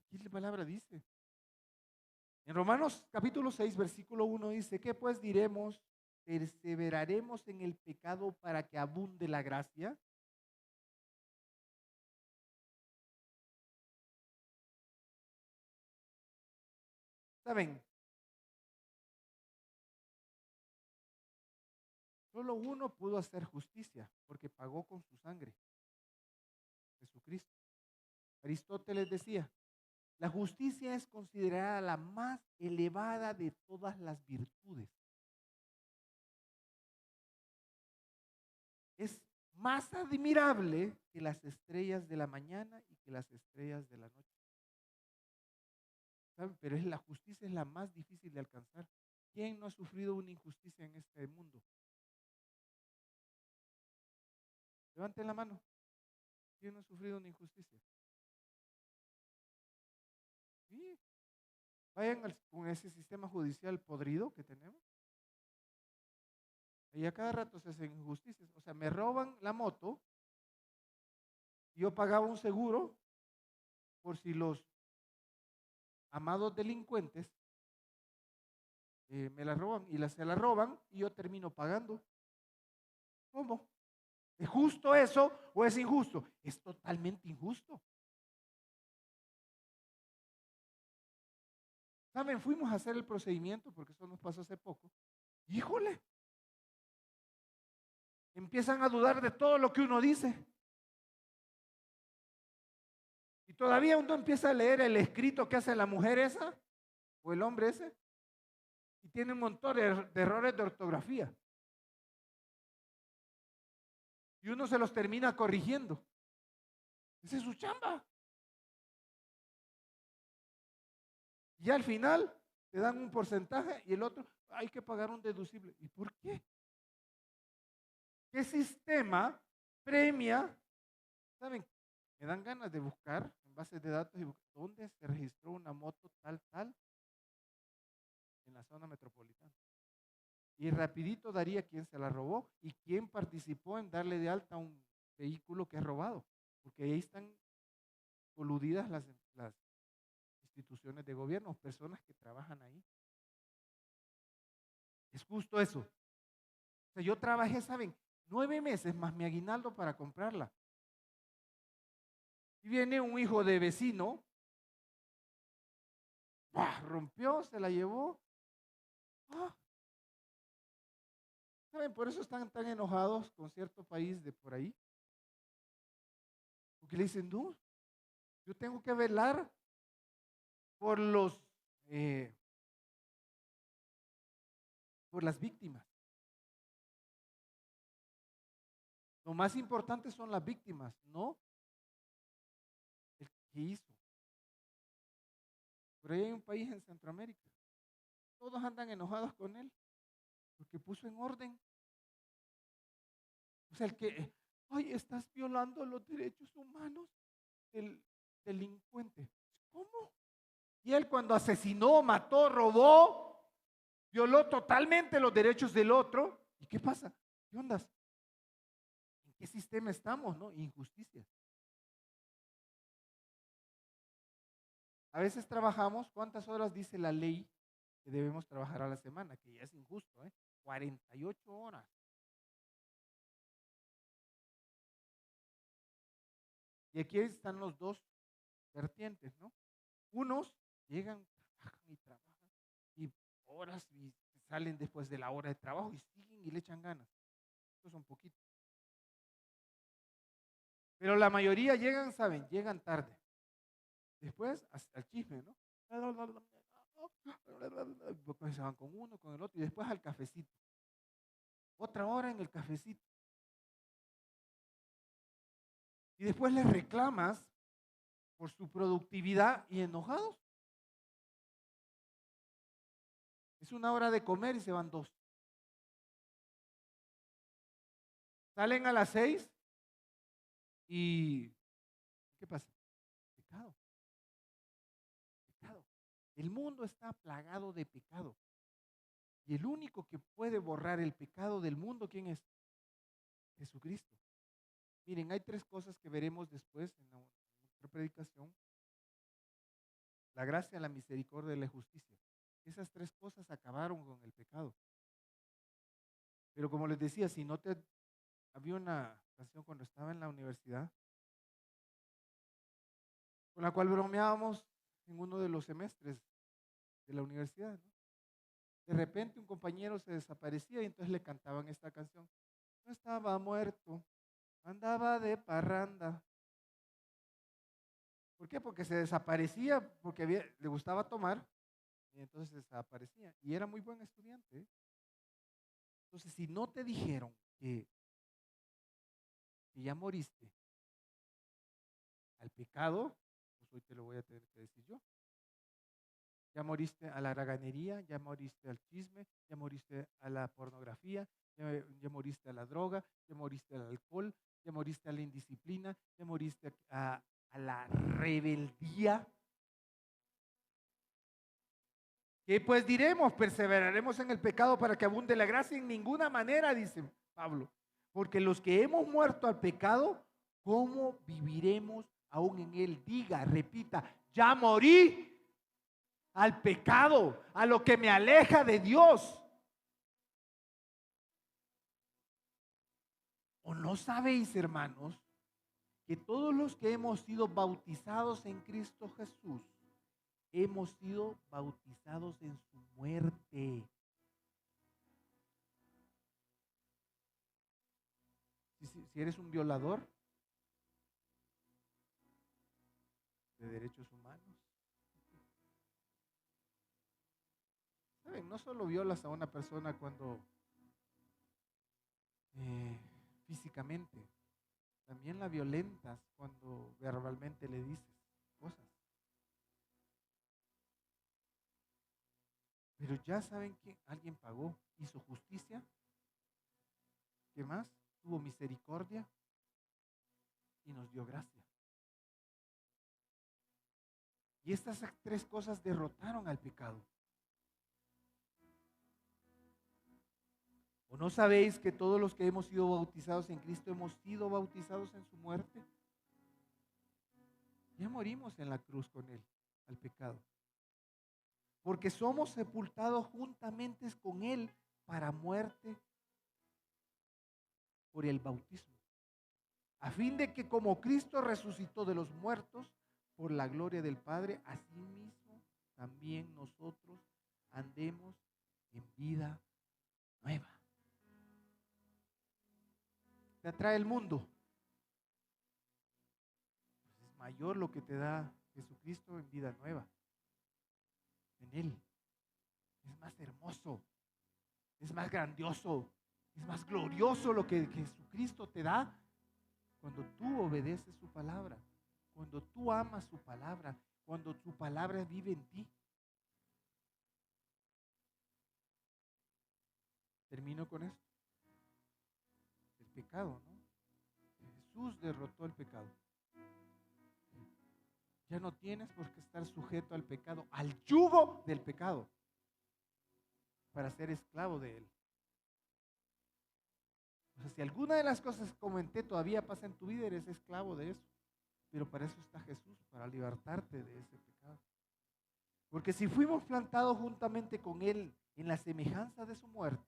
Aquí la palabra dice. En Romanos capítulo 6, versículo 1 dice, ¿qué pues diremos? ¿Perseveraremos en el pecado para que abunde la gracia? ¿Saben? Solo uno pudo hacer justicia porque pagó con su sangre, Jesucristo. Aristóteles decía, la justicia es considerada la más elevada de todas las virtudes. Es más admirable que las estrellas de la mañana y que las estrellas de la noche. ¿Saben? Pero la justicia es la más difícil de alcanzar. ¿Quién no ha sufrido una injusticia en este mundo? Levanten la mano. ¿Quién no ha sufrido una injusticia? Sí. Vayan con ese sistema judicial podrido que tenemos. Y a cada rato se hacen injusticias. O sea, me roban la moto. Yo pagaba un seguro por si los amados delincuentes me la roban y se la roban y yo termino pagando. ¿Cómo? ¿Es justo eso o es injusto? Es totalmente injusto. ¿Saben? Fuimos a hacer el procedimiento porque eso nos pasó hace poco. Híjole, empiezan a dudar de todo lo que uno dice. Y todavía uno empieza a leer el escrito que hace la mujer esa o el hombre ese y tiene un montón de errores de ortografía. Y uno se los termina corrigiendo. Esa es su chamba. Y al final te dan un porcentaje y el otro hay que pagar un deducible. ¿Y por qué? ¿Qué sistema premia? ¿Saben? Me dan ganas de buscar en bases de datos y buscar dónde se registró una moto tal en la zona metropolitana. Y rapidito daría quién se la robó y quién participó en darle de alta a un vehículo que es robado. Porque ahí están coludidas las instituciones de gobierno, personas que trabajan ahí. Es justo eso. O sea, yo trabajé, ¿saben? 9 meses más mi aguinaldo para comprarla. Y viene un hijo de vecino, ¡buah! Rompió, se la llevó. ¡Ah! ¿Saben? Por eso están tan enojados con cierto país de por ahí. Porque le dicen, no, yo tengo que velar por por las víctimas. Lo más importante son las víctimas, no el que hizo. Por ahí hay un país en Centroamérica. Todos andan enojados con él porque puso en orden. O sea, el que, ay, estás violando los derechos humanos del delincuente. ¿Cómo? Y él cuando asesinó, mató, robó, violó totalmente los derechos del otro. ¿Y qué pasa? ¿Qué ondas? ¿En qué sistema estamos, no? Injusticia. A veces trabajamos, ¿cuántas horas dice la ley que debemos trabajar a la semana? Que ya es injusto, ¿eh? 48 horas. Y aquí están los dos vertientes, ¿no? Unos llegan, trabajan y horas y salen después de la hora de trabajo y siguen y le echan ganas. Estos son poquitos. Pero la mayoría llegan, ¿saben? Llegan tarde. Después, hasta el chisme, ¿no? Pues se van con uno, con el otro y después al cafecito. Otra hora en el cafecito. Y después les reclamas por su productividad y enojados. Es una hora de comer y se van 2. Salen a las 6 y ¿qué pasa? Pecado. Pecado. El mundo está plagado de pecado. Y el único que puede borrar el pecado del mundo, ¿quién es? Jesucristo. Miren, hay 3 cosas que veremos después en nuestra predicación. La gracia, la misericordia y la justicia. Esas 3 cosas acabaron con el pecado. Pero como les decía, si no te... Había una canción cuando estaba en la universidad con la cual bromeábamos en uno de los semestres de la universidad, ¿no? De repente un compañero se desaparecía y entonces le cantaban esta canción. No estaba muerto, andaba de parranda. ¿Por qué? Porque se desaparecía, porque le gustaba tomar y entonces se desaparecía. Y era muy buen estudiante, ¿eh? Entonces, si no te dijeron que ya moriste al pecado, pues hoy te lo voy a tener que decir yo. Ya moriste a la haraganería, ya moriste al chisme, ya moriste a la pornografía, ya moriste a la droga, ya moriste al alcohol, ya moriste a la indisciplina, ya moriste a la rebeldía. ¿Qué pues diremos? ¿Perseveraremos en el pecado para que abunde la gracia? En ninguna manera, dice Pablo. Porque los que hemos muerto al pecado, ¿cómo viviremos aún en él? Diga, repita, ya morí al pecado, a lo que me aleja de Dios. ¿O no sabéis, hermanos, que todos los que hemos sido bautizados en Cristo Jesús, hemos sido bautizados en su muerte? Si eres un violador de derechos humanos, ¿saben? No solo violas a una persona cuando físicamente, también la violentas cuando verbalmente le dices cosas. Pero ya saben que alguien pagó, hizo justicia. ¿Qué más? Tuvo misericordia y nos dio gracia. Y estas tres cosas derrotaron al pecado. ¿O no sabéis que todos los que hemos sido bautizados en Cristo hemos sido bautizados en su muerte? Ya morimos en la cruz con Él, al pecado. Porque somos sepultados juntamente con Él para muerte por el bautismo, a fin de que como Cristo resucitó de los muertos por la gloria del Padre, asimismo también nosotros andemos en vida nueva. Te atrae el mundo, pues es mayor lo que te da Jesucristo en vida nueva. En Él es más hermoso, es más grandioso, es más glorioso lo que Jesucristo te da cuando tú obedeces su palabra, cuando tú amas su palabra, cuando su palabra vive en ti. Termino con esto. El pecado, ¿no? Jesús derrotó el pecado. Ya no tienes por qué estar sujeto al pecado, al yugo del pecado, para ser esclavo de él. O sea, si alguna de las cosas que comenté todavía pasa en tu vida, eres esclavo de eso. Pero para eso está Jesús, para libertarte de ese pecado. Porque si fuimos plantados juntamente con Él en la semejanza de su muerte,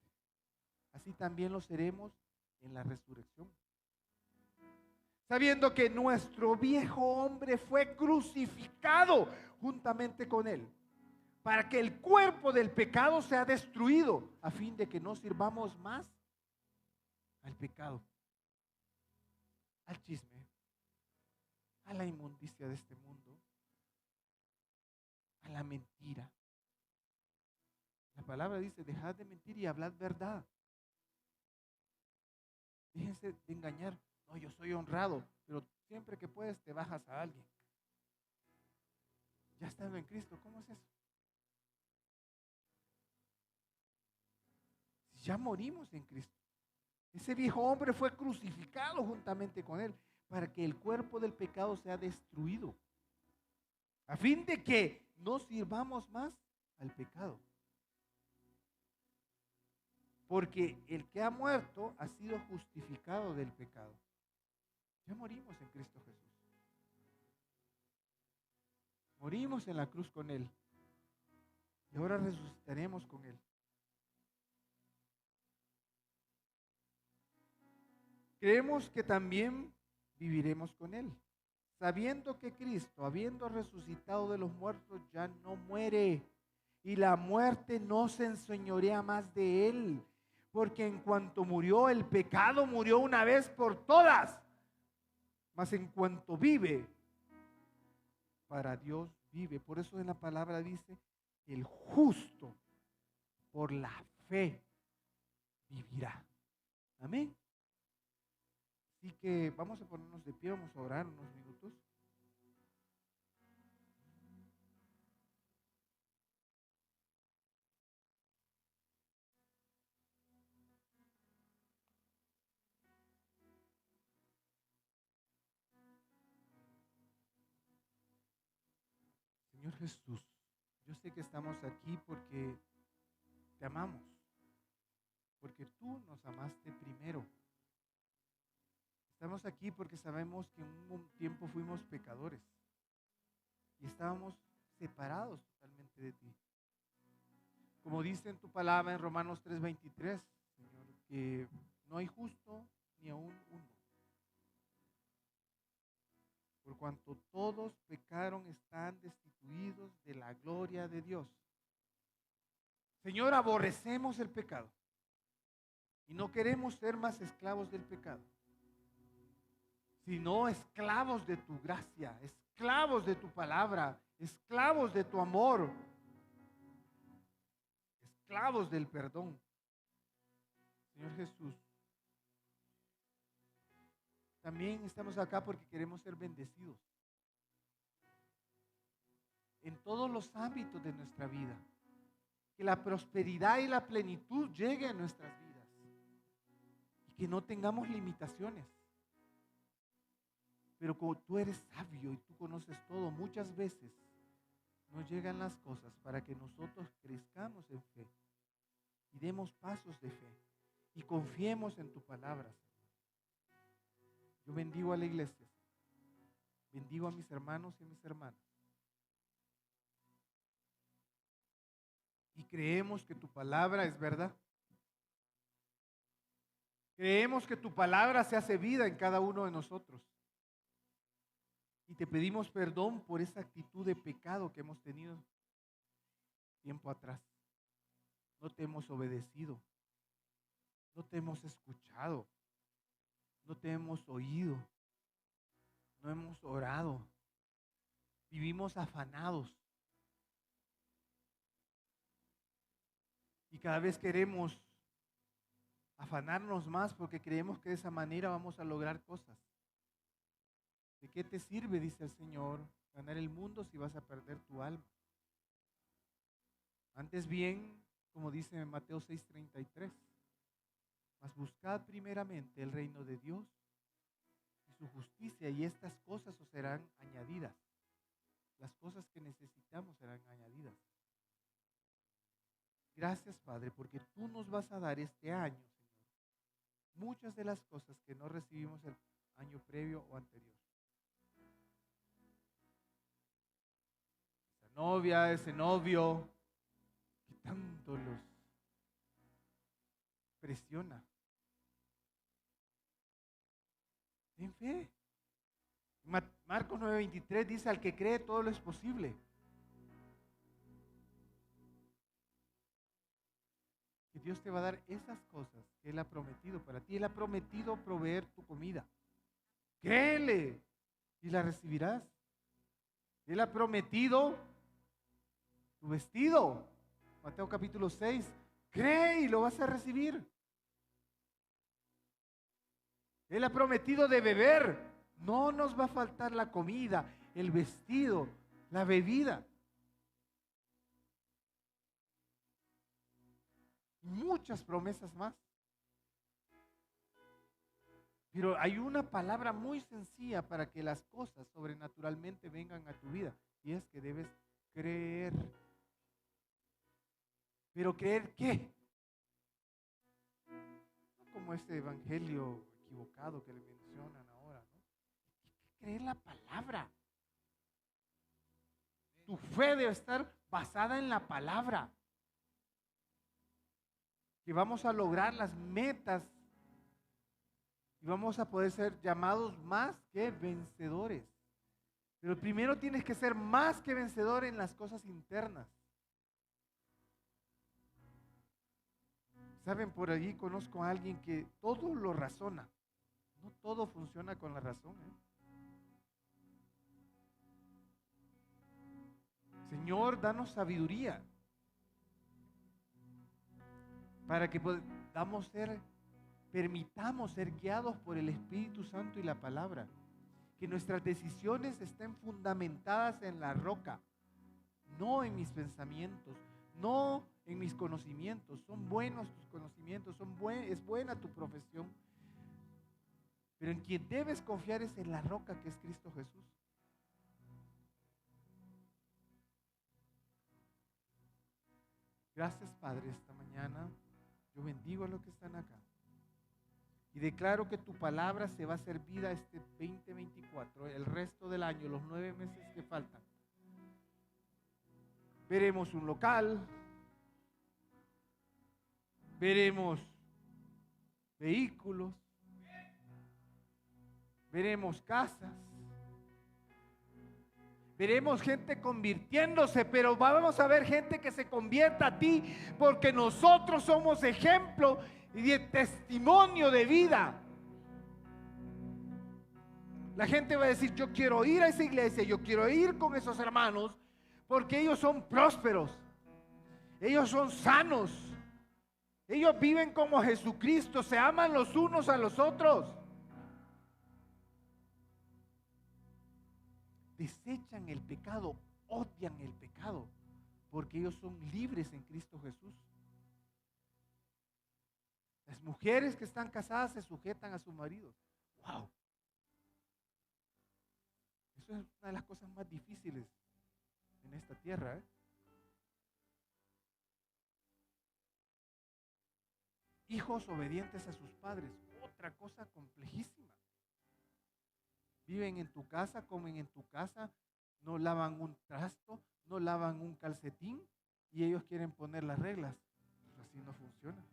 así también lo seremos en la resurrección. Sabiendo que nuestro viejo hombre fue crucificado juntamente con Él, para que el cuerpo del pecado sea destruido, a fin de que no sirvamos más al pecado, al chisme, a la inmundicia de este mundo, a la mentira. La palabra dice, dejad de mentir y hablad verdad. Déjense de engañar. No, yo soy honrado, pero siempre que puedes te bajas a alguien. Ya estando en Cristo, ¿cómo es eso? Si ya morimos en Cristo. Ese viejo hombre fue crucificado juntamente con Él para que el cuerpo del pecado sea destruido, a fin de que no sirvamos más al pecado. Porque el que ha muerto ha sido justificado del pecado. Ya morimos en Cristo Jesús. Morimos en la cruz con Él. Y ahora resucitaremos con Él. Creemos que también viviremos con Él, sabiendo que Cristo, habiendo resucitado de los muertos, ya no muere. Y la muerte no se enseñorea más de Él. Porque en cuanto murió el pecado, murió una vez por todas. Mas en cuanto vive, para Dios vive. Por eso en la palabra dice, el justo por la fe vivirá. Amén. Así que vamos a ponernos de pie, vamos a orar unos minutos. Señor Jesús, Yo sé que estamos aquí porque te amamos, porque tú nos amaste primero. Estamos aquí porque sabemos que en un tiempo fuimos pecadores y estábamos separados totalmente de ti. Como dice en tu palabra en Romanos 3:23, Señor, que no hay justo ni aún uno. Por cuanto todos pecaron, están destituidos de la gloria de Dios. Señor, aborrecemos el pecado y no queremos ser más esclavos del pecado, sino esclavos de tu gracia, esclavos de tu palabra, esclavos de tu amor, esclavos del perdón. Señor Jesús, también estamos acá porque queremos ser bendecidos en todos los ámbitos de nuestra vida. Que la prosperidad y la plenitud llegue a nuestras vidas y que no tengamos limitaciones. Pero como tú eres sabio y tú conoces todo, muchas veces nos llegan las cosas para que nosotros crezcamos en fe y demos pasos de fe y confiemos en tu palabra, Señor. Yo bendigo a la iglesia, bendigo a mis hermanos y a mis hermanas. Y creemos que tu palabra es verdad. Creemos que tu palabra se hace vida en cada uno de nosotros. Y te pedimos perdón por esa actitud de pecado que hemos tenido tiempo atrás. No te hemos obedecido. No te hemos escuchado. No te hemos oído. No hemos orado. Vivimos afanados. Y cada vez queremos afanarnos más porque creemos que de esa manera vamos a lograr cosas. ¿De qué te sirve, dice el Señor, ganar el mundo si vas a perder tu alma? Antes bien, como dice en Mateo 6:33, mas buscad primeramente el reino de Dios y su justicia, y estas cosas os serán añadidas. Las cosas que necesitamos serán añadidas. Gracias, Padre, porque tú nos vas a dar este año, Señor, muchas de las cosas que no recibimos el año previo o anterior. Esa novia, ese novio, que tanto los presiona. Ten fe. Marcos 9:23 dice, al que cree todo lo es posible. Que Dios te va a dar esas cosas que Él ha prometido para ti. Él ha prometido proveer tu comida. Créele y la recibirás. Él ha prometido tu vestido. Mateo capítulo 6. Cree y lo vas a recibir. Él ha prometido de beber. No nos va a faltar la comida, el vestido, la bebida. Muchas promesas más. Pero hay una palabra muy sencilla para que las cosas sobrenaturalmente vengan a tu vida. Y es que debes creer. ¿Pero creer qué? No como este evangelio equivocado que le mencionan ahora, ¿no? Creer la palabra. Tu fe debe estar basada en la palabra. Que vamos a lograr las metas y vamos a poder ser llamados más que vencedores. Pero primero tienes que ser más que vencedor en las cosas internas. Saben, por allí conozco a alguien que todo lo razona. No todo funciona con la razón, ¿eh? Señor, danos sabiduría para que permitamos ser guiados por el Espíritu Santo y la palabra. Que nuestras decisiones estén fundamentadas en la roca, no en mis pensamientos, no en mis conocimientos. Son buenos tus conocimientos, es buena tu profesión, pero en quien debes confiar es en la roca que es Cristo Jesús. Gracias, Padre, esta mañana. Yo bendigo a los que están acá. Y declaro que tu palabra se va a hacer vida este 2024, el resto del año, los 9 meses que faltan. Veremos un local, veremos vehículos, veremos casas, veremos gente convirtiéndose, pero vamos a ver gente que se convierta a ti, porque nosotros somos ejemplo y de testimonio de vida. La gente va a decir: yo quiero ir a esa iglesia, yo quiero ir con esos hermanos, porque ellos son prósperos, ellos son sanos, ellos viven como Jesucristo, se aman los unos a los otros, desechan el pecado, odian el pecado, porque ellos son libres en Cristo Jesús. Las mujeres que están casadas se sujetan a sus maridos. ¡Wow! Eso es una de las cosas más difíciles en esta tierra, ¿eh? Hijos obedientes a sus padres, otra cosa complejísima. Viven en tu casa, comen en tu casa, no lavan un trasto, no lavan un calcetín, y ellos quieren poner las reglas. Pues así no funciona.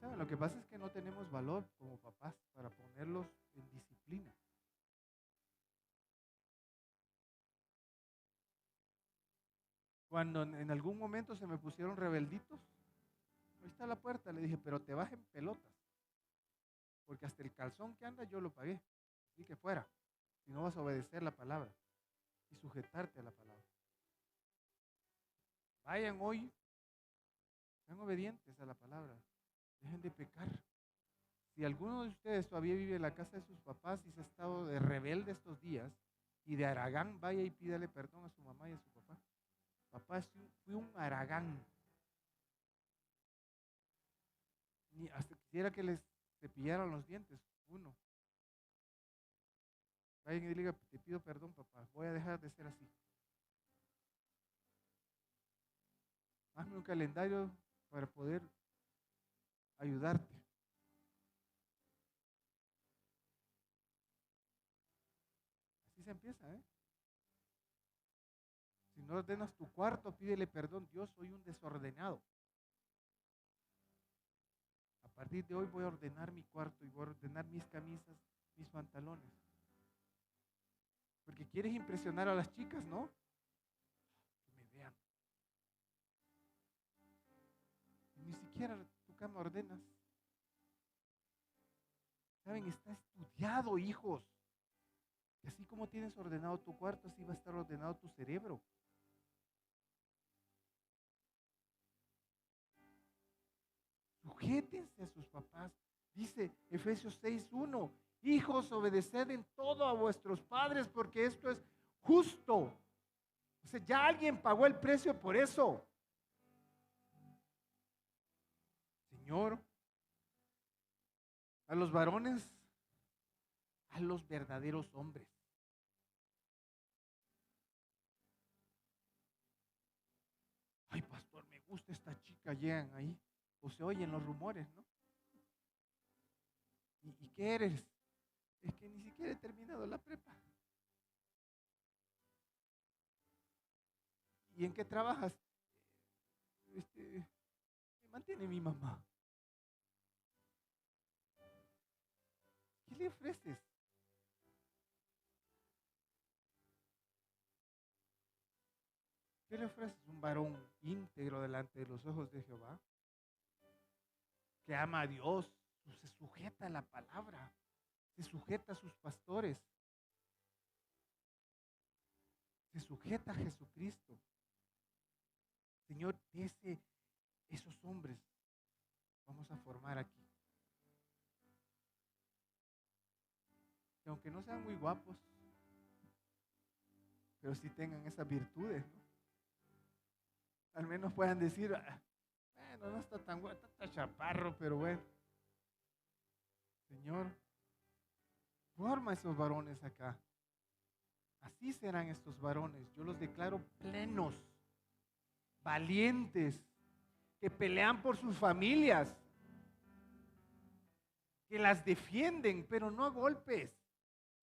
¿Saben? Lo que pasa es que no tenemos valor como papás para ponerlos en disciplina. Cuando en algún momento se me pusieron rebelditos, ahí está la puerta, le dije: pero te vas en pelotas, porque hasta el calzón que anda yo lo pagué, así que fuera, si no vas a obedecer la palabra y sujetarte a la palabra. Vayan hoy, sean obedientes a la palabra, dejen de pecar. Si alguno de ustedes todavía vive en la casa de sus papás y se ha estado de rebelde estos días y de haragán, vaya y pídale perdón a su mamá y a su papá. Papá, fui un haragán. Ni hasta quisiera que les cepillaran los dientes, uno. Vayan y diga: te pido perdón, papá, voy a dejar de ser así. Hazme un calendario para poder ayudarte. Así se empieza, ¿eh? Si no ordenas tu cuarto, pídele perdón: Dios, soy un desordenado. A partir de hoy voy a ordenar mi cuarto y voy a ordenar mis camisas, mis pantalones. Porque quieres impresionar a las chicas, ¿no? Que me vean. Y ni siquiera tu cama ordenas. ¿Saben? Está estudiado, hijos. Que así como tienes ordenado tu cuarto, así va a estar ordenado tu cerebro. Sujétense a sus papás. Dice Efesios 6:1: hijos, obedeced en todo a vuestros padres, porque esto es justo. O sea, ya alguien pagó el precio por eso. Señor, a los varones, a los verdaderos hombres. Ay, pastor, me gusta esta chica, llegan ahí. O se oyen los rumores, ¿no? ¿Y qué eres? Es que ni siquiera he terminado la prepa. ¿Y en qué trabajas? Me mantiene mi mamá. ¿Qué le ofreces? ¿Qué le ofreces? Un varón íntegro delante de los ojos de Jehová, que ama a Dios, se sujeta a la palabra, se sujeta a sus pastores, se sujeta a Jesucristo. Señor, esos hombres vamos a formar aquí. Que aunque no sean muy guapos, pero sí tengan esas virtudes, ¿no? Al menos puedan decir: bueno, no está tan guapo, está chaparro, pero bueno. Señor, forma esos varones acá. Así serán estos varones. Yo los declaro plenos, valientes, que pelean por sus familias, que las defienden, pero no a golpes,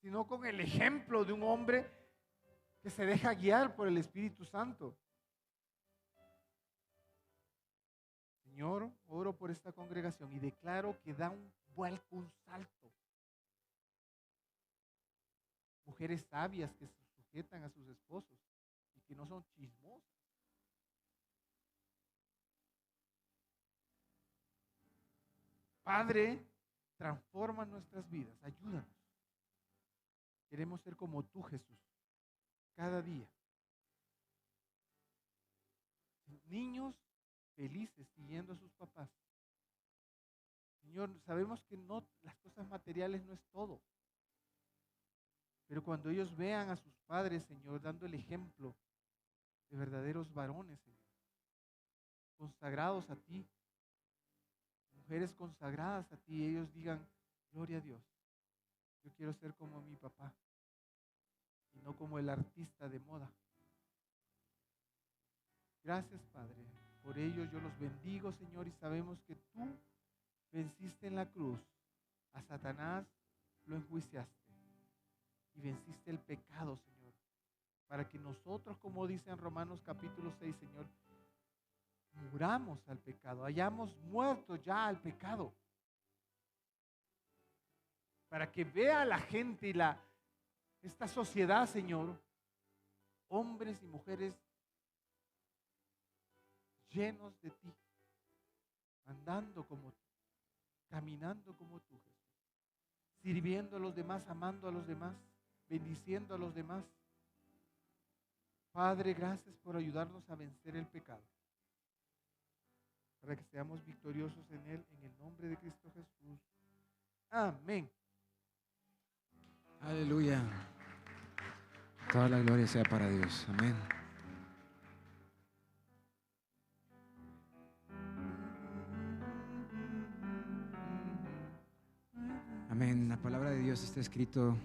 sino con el ejemplo de un hombre que se deja guiar por el Espíritu Santo. Señor, oro por esta congregación y declaro que da un vuelco, un salto. Mujeres sabias que se sujetan a sus esposos y que no son chismosas. Padre, transforma nuestras vidas, ayúdanos. Queremos ser como tú, Jesús, cada día. Niños felices siguiendo a sus papás. Señor, sabemos que no, las cosas materiales no es todo. Pero cuando ellos vean a sus padres, Señor, dando el ejemplo de verdaderos varones, Señor, consagrados a ti, mujeres consagradas a ti, ellos digan, gloria a Dios, yo quiero ser como mi papá y no como el artista de moda. Gracias, Padre, por ellos yo los bendigo, Señor, y sabemos que tú venciste en la cruz a Satanás, lo enjuiciaste y venciste el pecado, Señor, para que nosotros, como dice en Romanos capítulo 6, Señor, muramos al pecado, hayamos muerto ya al pecado, para que vea la gente y esta sociedad, Señor, hombres y mujeres llenos de ti, andando como tú, caminando como tú, Jesús, sirviendo a los demás, amando a los demás, bendiciendo a los demás. Padre, gracias por ayudarnos a vencer el pecado, para que seamos victoriosos en él, en el nombre de Cristo Jesús. Amén. Aleluya. Toda la gloria sea para Dios. Amén. Amén. La palabra de Dios está escrito,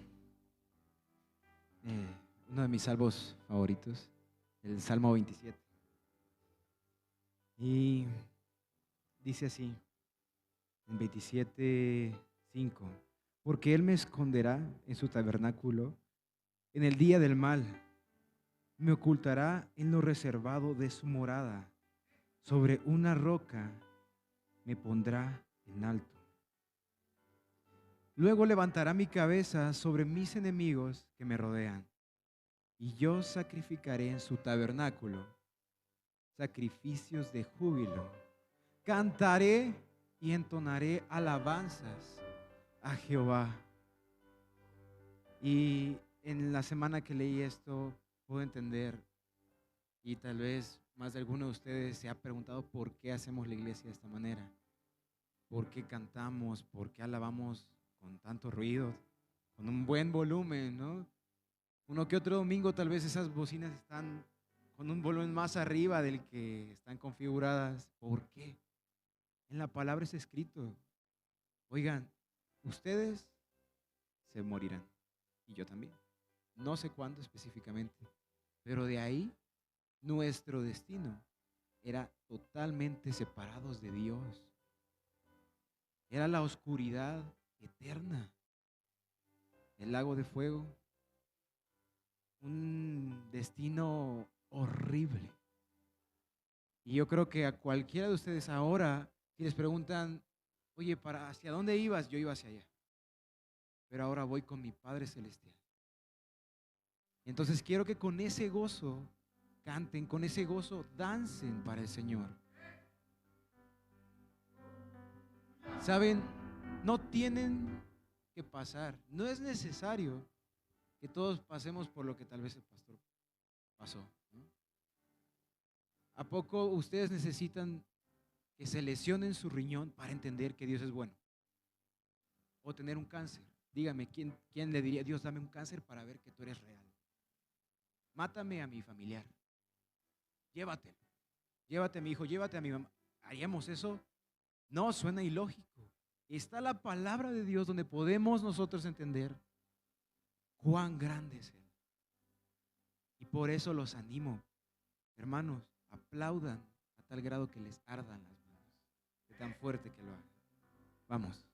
uno de mis salmos favoritos, el Salmo 27. Y dice así, en 27:5, porque Él me esconderá en su tabernáculo en el día del mal, me ocultará en lo reservado de su morada, sobre una roca me pondrá en alto. Luego levantará mi cabeza sobre mis enemigos que me rodean, y yo sacrificaré en su tabernáculo sacrificios de júbilo. Cantaré y entonaré alabanzas a Jehová. Y en la semana que leí esto, puedo entender, y tal vez más de alguno de ustedes se ha preguntado por qué hacemos la iglesia de esta manera, por qué cantamos, por qué alabamos con tanto ruido, con un buen volumen, ¿no? Uno que otro domingo tal vez esas bocinas están con un volumen más arriba del que están configuradas. ¿Por qué? En la palabra es escrito, oigan, ustedes se morirán y yo también. No sé cuándo específicamente, pero de ahí nuestro destino era totalmente separados de Dios. Era la oscuridad eterna, el lago de fuego, un destino horrible. Y yo creo que a cualquiera de ustedes ahora, si les preguntan, oye, ¿hacia dónde ibas? Yo iba hacia allá, pero ahora voy con mi Padre Celestial. Entonces quiero que con ese gozo canten, con ese gozo dancen para el Señor. ¿Saben? No tienen que pasar, no es necesario que todos pasemos por lo que tal vez el pastor pasó, ¿no? ¿A poco ustedes necesitan que se lesionen su riñón para entender que Dios es bueno? O tener un cáncer. Dígame, ¿quién le diría, Dios, dame un cáncer para ver que tú eres real? Mátame a mi familiar. Llévatelo. Llévate a mi hijo, llévate a mi mamá. ¿Haríamos eso? No, suena ilógico. Está la palabra de Dios donde podemos nosotros entender cuán grande es Él. por eso los animo, hermanos, aplaudan a tal grado que les ardan las manos, de tan fuerte que lo hagan. Vamos.